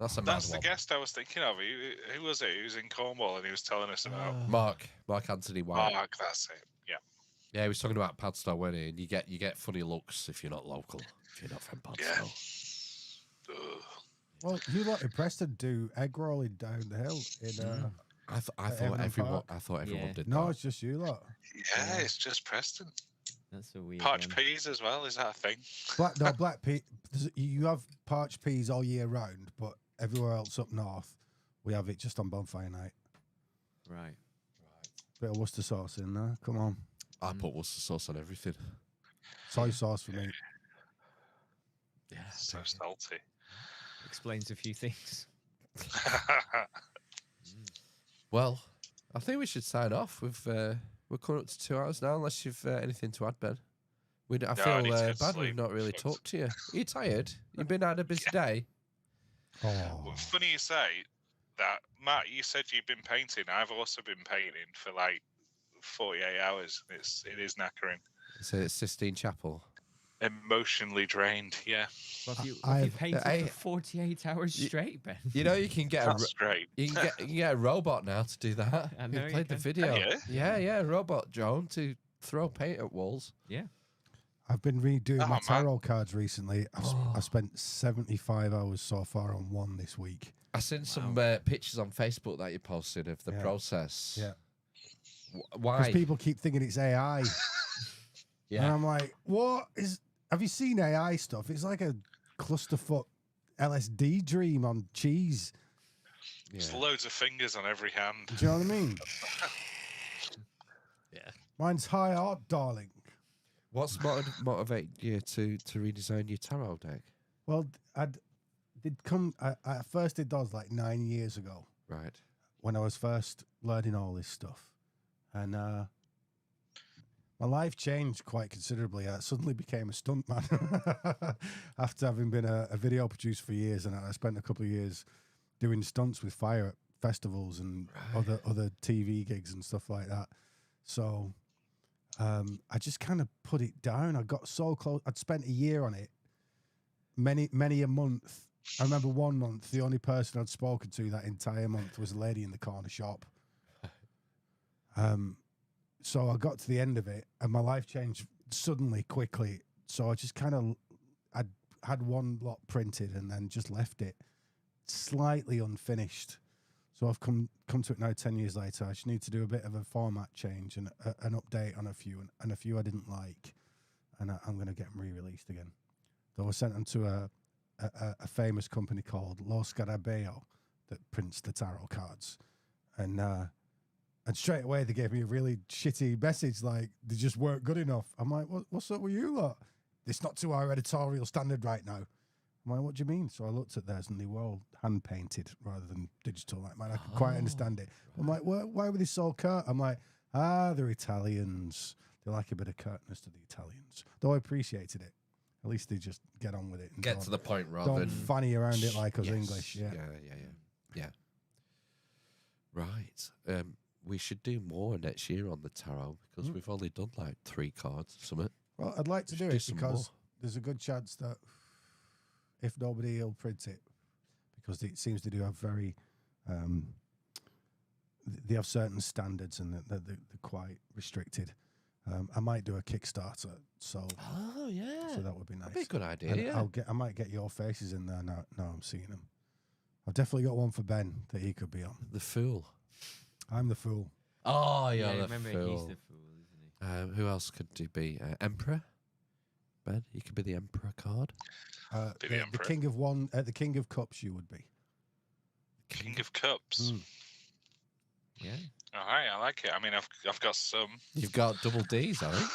That's a mad That's the one. guest I was thinking of. Who was it? He was in Cornwall and he was telling us about Mark Anthony White. Mark. That's it. Yeah. Yeah, he was talking about Padstow, wasn't he? And you get funny looks if you're not local, if you're not from Padstow. Yeah. Ugh. Well, you lot in Preston do egg rolling down the hill in. I thought Evelyn everyone. Park. I thought everyone Yeah. did No, that. it's just you lot. Yeah, it's just Preston. That's a weird Parched one. peas as well. Is that a thing? Black pea. You have parched peas all year round, but everywhere else up north, we have it just on bonfire night. Right. Bit of Worcester sauce in there. Come on, I put Worcester sauce on everything. soy sauce for me. Yeah. So salty. Explains a few things. Well, I think we should sign off. We're coming up to 2 hours now, unless you've anything to add, Ben. I No, I feel need to bad sleep. we've not really talked to you. Are you tired? You've been had a busy day. Oh, Well, funny you say that, Matt. You said you've been painting. I've also been painting for like 48 hours. It is knackering. So it's Sistine Chapel. Emotionally drained. Yeah, What have you, I what have you have- painted I- for 48 hours straight, Ben? You know you can get that's great. you can get a robot now to do that. I know Who you played the can. video? Yeah? Yeah, robot drone to throw paint at walls. Yeah. I've been redoing Oh, my man. tarot cards recently. I've spent 75 hours so far on one this week. I seen some pictures on Facebook that you posted of the Yeah. process. Yeah. Wh- Why? Because people keep thinking it's AI. And yeah. I'm like, what is. Have you seen AI stuff? It's like a clusterfuck LSD dream on cheese. There's Yeah. loads of fingers on every hand. Do you know what I mean? Yeah. Mine's high art, darling. What's motivated you to redesign your tarot deck? Well, I first did those like 9 years ago Right. when I was first learning all this stuff. And my life changed quite considerably. I suddenly became a stuntman after having been a video producer for years. And I spent a couple of years doing stunts with fire at festivals and other TV gigs and stuff like that. So I just kind of put it down. I got so close. I'd spent a year on it, many a month. I remember one month, the only person I'd spoken to that entire month was a lady in the corner shop. So I got to the end of it, and my life changed suddenly, quickly. So I just kind of, I had one lot printed and then just left it slightly unfinished. So I've come to it now 10 years later. I just need to do a bit of a format change and an update on a few, and a few I didn't like, and I'm going to get them re-released again. Though I sent them to a famous company called Lo Scarabeo that prints the tarot cards, and straight away they gave me a really shitty message, like they just weren't good enough. I'm like, what's up with you lot? It's not to our editorial standard right now. I'm like, what do you mean? So I looked at theirs and they were all hand painted rather than digital. Like, man, I could quite understand it. I'm like, why were they so curt? I'm like, they're Italians. They like a bit of curtness to the Italians. Though I appreciated it. At least they just get on with it. And Get to the point rather don't than fanny around it like us Yes. English. Yeah. Yeah. Right. we should do more next year on the tarot because we've only done like 3 cards or something. Well, I'd like to do Should do it some because more. there's a good chance that if nobody, he'll print it because it seems to do have very, they have certain standards and they're quite restricted. I might do a Kickstarter, so Yeah. so that would be nice. That'd be a good idea. And Yeah. I might get your faces in there now. Now I'm seeing them. I've definitely got one for Ben that he could be on. The Fool. I'm the fool. Oh, Yeah, the remember Fool. he's the fool, isn't he? Who else could you be? Emperor? Ben, you could be the Emperor card. Be the The Emperor. King of the King of Cups. You would be. King of Cups. Yeah. All right, I like it. I mean, I've got some. You've got double D's, I think.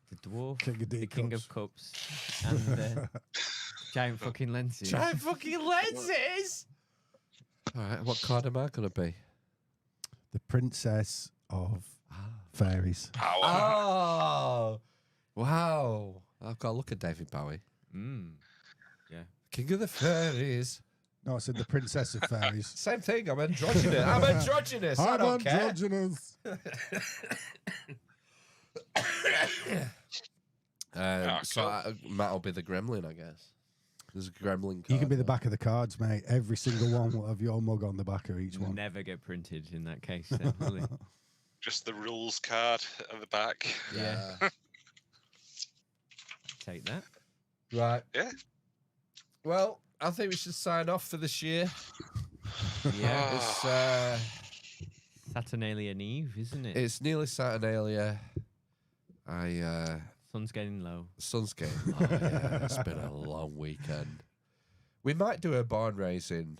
The dwarf, King of D the king of cups, and the giant fucking lenses. Giant fucking lenses! All right, what card am I going to be? The Princess of Fairies. Power. Oh! Wow. I've got to look at David Bowie. Yeah. King of the Fairies. No, I said the Princess of Fairies. Same thing. I'm androgynous. I'm androgynous. I I'm don't care. androgynous. So Matt will be the gremlin, I guess. There's a gremlin card. You can be the back of the cards, mate. Every single one will have your mug on the back of each Will one. never get printed in that case, then, will it? Just the rules card at the back. Yeah. Take that. Right. Yeah. Well, I think we should sign off for this year. Yeah. It's Saturnalia Eve, isn't it? it's nearly Saturnalia. Sun's getting low. Sun's getting low. Yeah, it's been a long weekend. We might do a barn raising.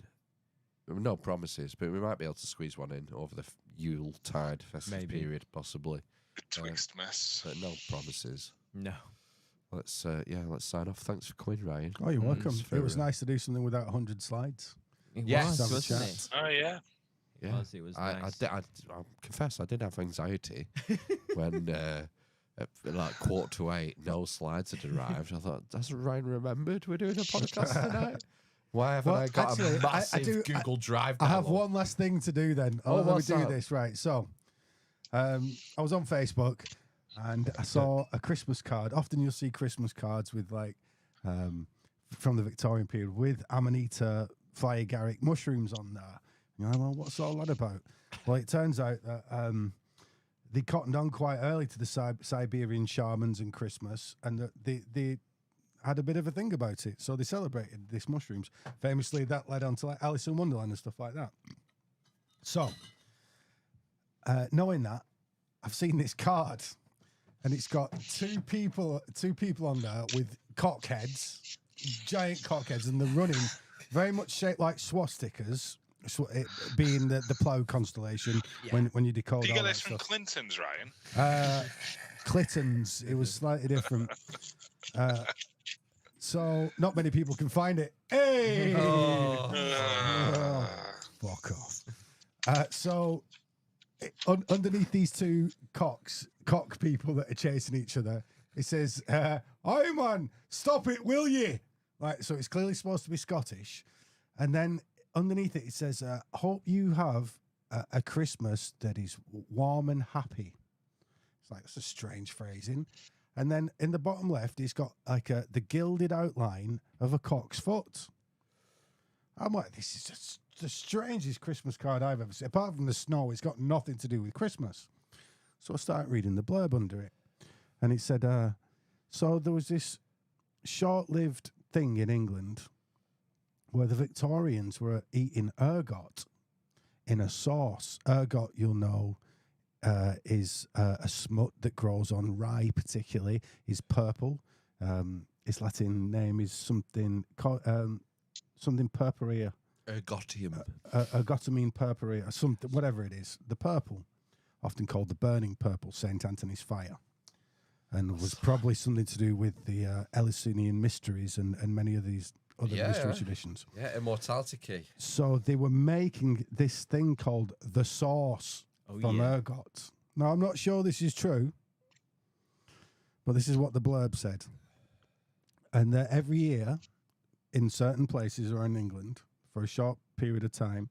No promises, but we might be able to squeeze one in over the Yuletide festive Maybe. period, possibly. Betwixt mess. But no promises. No. Let's sign off. Thanks for coming, Ryan. Oh, you're welcome. Thanks It was for, nice to do something without 100 slides. It Yes. was, Have a wasn't chat. it? Oh yeah. Yeah, It was I nice. confess I did have anxiety when at like 7:45, no slides had arrived. I thought, hasn't Ryan remembered we're doing a podcast tonight? Why haven't Well, I got actually, a massive I Google Drive? I have download? one last thing to do then. Oh, Let me what's do that? this. Right. So, I was on Facebook and I saw a Christmas card. Often you'll see Christmas cards with like, from the Victorian period with Amanita flyagaric mushrooms on there. You know, well, what's all that about? Well, it turns out that they cottoned on quite early to the Siberian shamans and Christmas, and that they had a bit of a thing about it. So they celebrated these mushrooms. Famously, that led on to like Alice in Wonderland and stuff like that. So, knowing that, I've seen this card, and it's got two people on there with cock heads, giant cock heads, and they're running very much shaped like swastikas. It being the plough constellation when you decode Do you all get that this from stuff. Clinton's, Ryan? Clintons. It was slightly different. So not many people can find it. Hey, Oh. fuck off. So underneath these two cock people that are chasing each other, it says, "Hey man, stop it, will ye?" Like, so it's clearly supposed to be Scottish, and then underneath it says, "Hope you have a Christmas that is warm and happy." It's like, that's a strange phrasing. And then in the bottom left, he's got like the gilded outline of a cock's foot. I'm like, this is just the strangest Christmas card I've ever seen. Apart from the snow, it's got nothing to do with Christmas. So I started reading the blurb under it. And it said, so there was this short-lived thing in England where the Victorians were eating ergot in a sauce. Ergot, you'll know, is a smut that grows on rye, particularly, is purple. Its Latin name is something purpurea. Ergotium. Ergotamine purpurea, something, whatever it is. The purple, often called the burning purple, St. Anthony's fire. And was probably something to do with the Eleusinian mysteries and many of these other mystery traditions. Yeah, immortality key. So they were making this thing called the sauce from ergot. Now, I'm not sure this is true, but this is what the blurb said. And every year, in certain places around England, for a short period of time,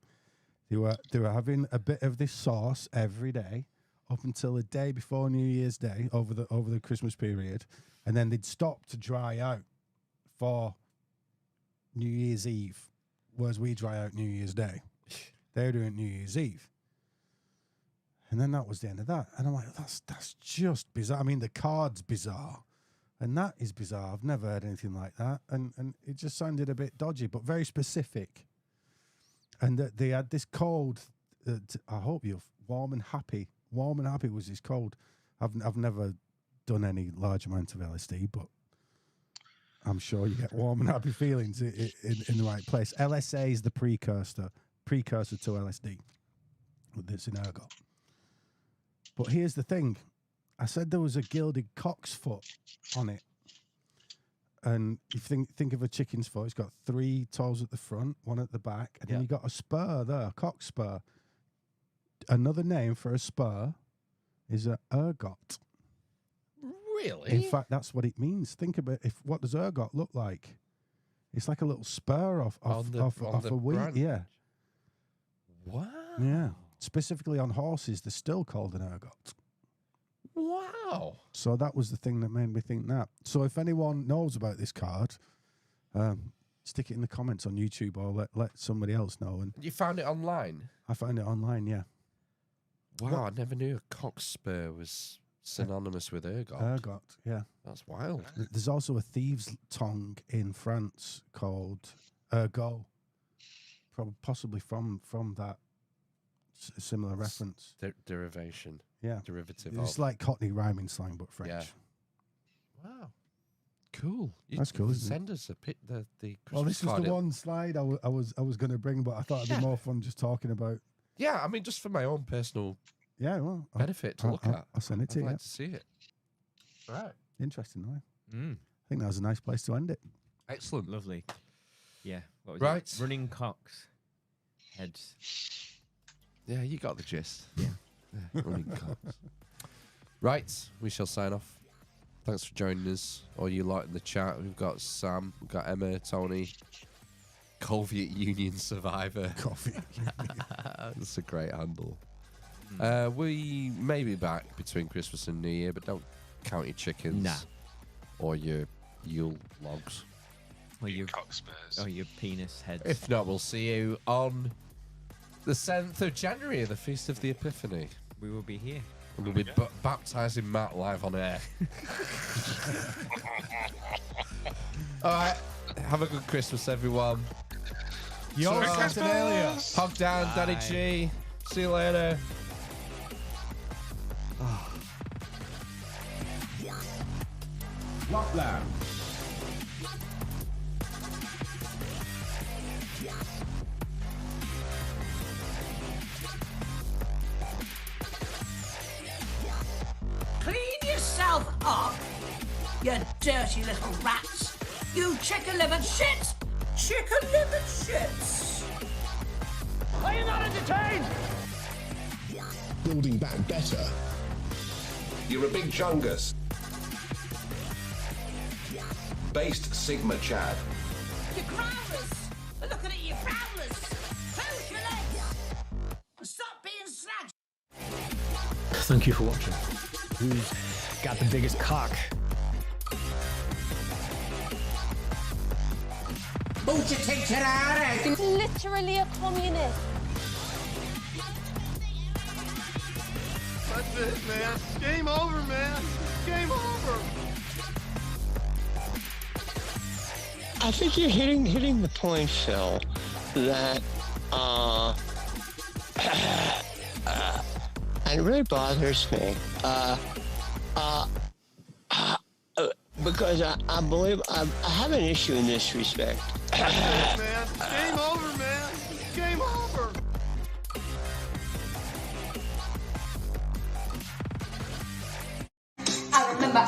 They were having a bit of this sauce every day up until the day before New Year's Day over the Christmas period, and then they'd stop to dry out for New Year's Eve, whereas we dry out New Year's Day. They were doing New Year's Eve. And then that was the end of that. And I'm like, that's just bizarre. I mean, the card's bizarre. And that is bizarre. I've never heard anything like that. And it just sounded a bit dodgy, but very specific. And that they had this code. I hope you're warm and happy. Warm and happy was his code. I've never done any large amount of LSD, but I'm sure you get warm and happy feelings in the right place. LSA is the precursor to LSD. That's in ergot. But here's the thing. I said there was a gilded cock's foot on it. And if you think of a chicken's foot, it's got 3 toes at the front, 1 at the back, and then you got a spur there, a cock spur. Another name for a spur is an ergot. Really? In fact, that's what it means. Think about what does ergot look like? It's like a little spur off a wheat. branch. Yeah. Wow. Yeah. Specifically on horses, they're still called an ergot. Wow. So that was the thing that made me think that. So if anyone knows about this card, stick it in the comments on YouTube or let somebody else know. And You found it online? I found it online, yeah. Wow, I never knew a cockspur was synonymous with ergot. Ergot, yeah. That's wild. There's also a thieves' tongue in France called ergot, possibly from that similar reference. Derivation. Yeah. Derivative It's of. like Cockney rhyming slang, but French. Yeah. Wow. Cool. That's cool, isn't it? Send us the Christmas Well, this was card. the one slide I was going to bring, but I thought it'd be more fun just talking about. Yeah, I mean, just for my own personal Yeah, well, benefit to look at. I'll send it to I'd you. like to see it. Right. Interesting, right? Mm. I think that was a nice place to end it. Excellent. Lovely. Yeah. What was Right. it? Running cocks. Heads. Yeah, you got the gist. Yeah. Running cocks. Right, we shall sign off. Thanks for joining us, all you lot in the chat. We've got Sam, we've got Emma, Tony, Soviet Union survivor. Coffee. That's a great handle. We may be back between Christmas and New Year, but don't count your chickens. Nah. Or your Yule logs. Or your Cockspurs. Oh, your penis heads. If not, we'll see you on the 7th of January, the Feast of the Epiphany. We will be here. And we'll be baptizing Matt live on air. All right. Have a good Christmas, everyone. Yo, Christmas! Saturnalia. Hug down, Daddy G. See you later. Lapland. Clean yourself up, you dirty little rats. You chicken-livered shits. Chicken-livered shits. Are you not entertained? Building back better. You're a big chungus. Based Sigma Chad. You growlers. Look at it, you growlers. Close your legs. And stop being slagged. Thank you for watching. Who's got the biggest cock? Literally a communist. That's it, man. Game over, man. Game over. I think you're hitting the point, Phil, that and it really bothers me. Because I believe I have an issue in this respect. That's it, man. Game over, man. Game over. I remember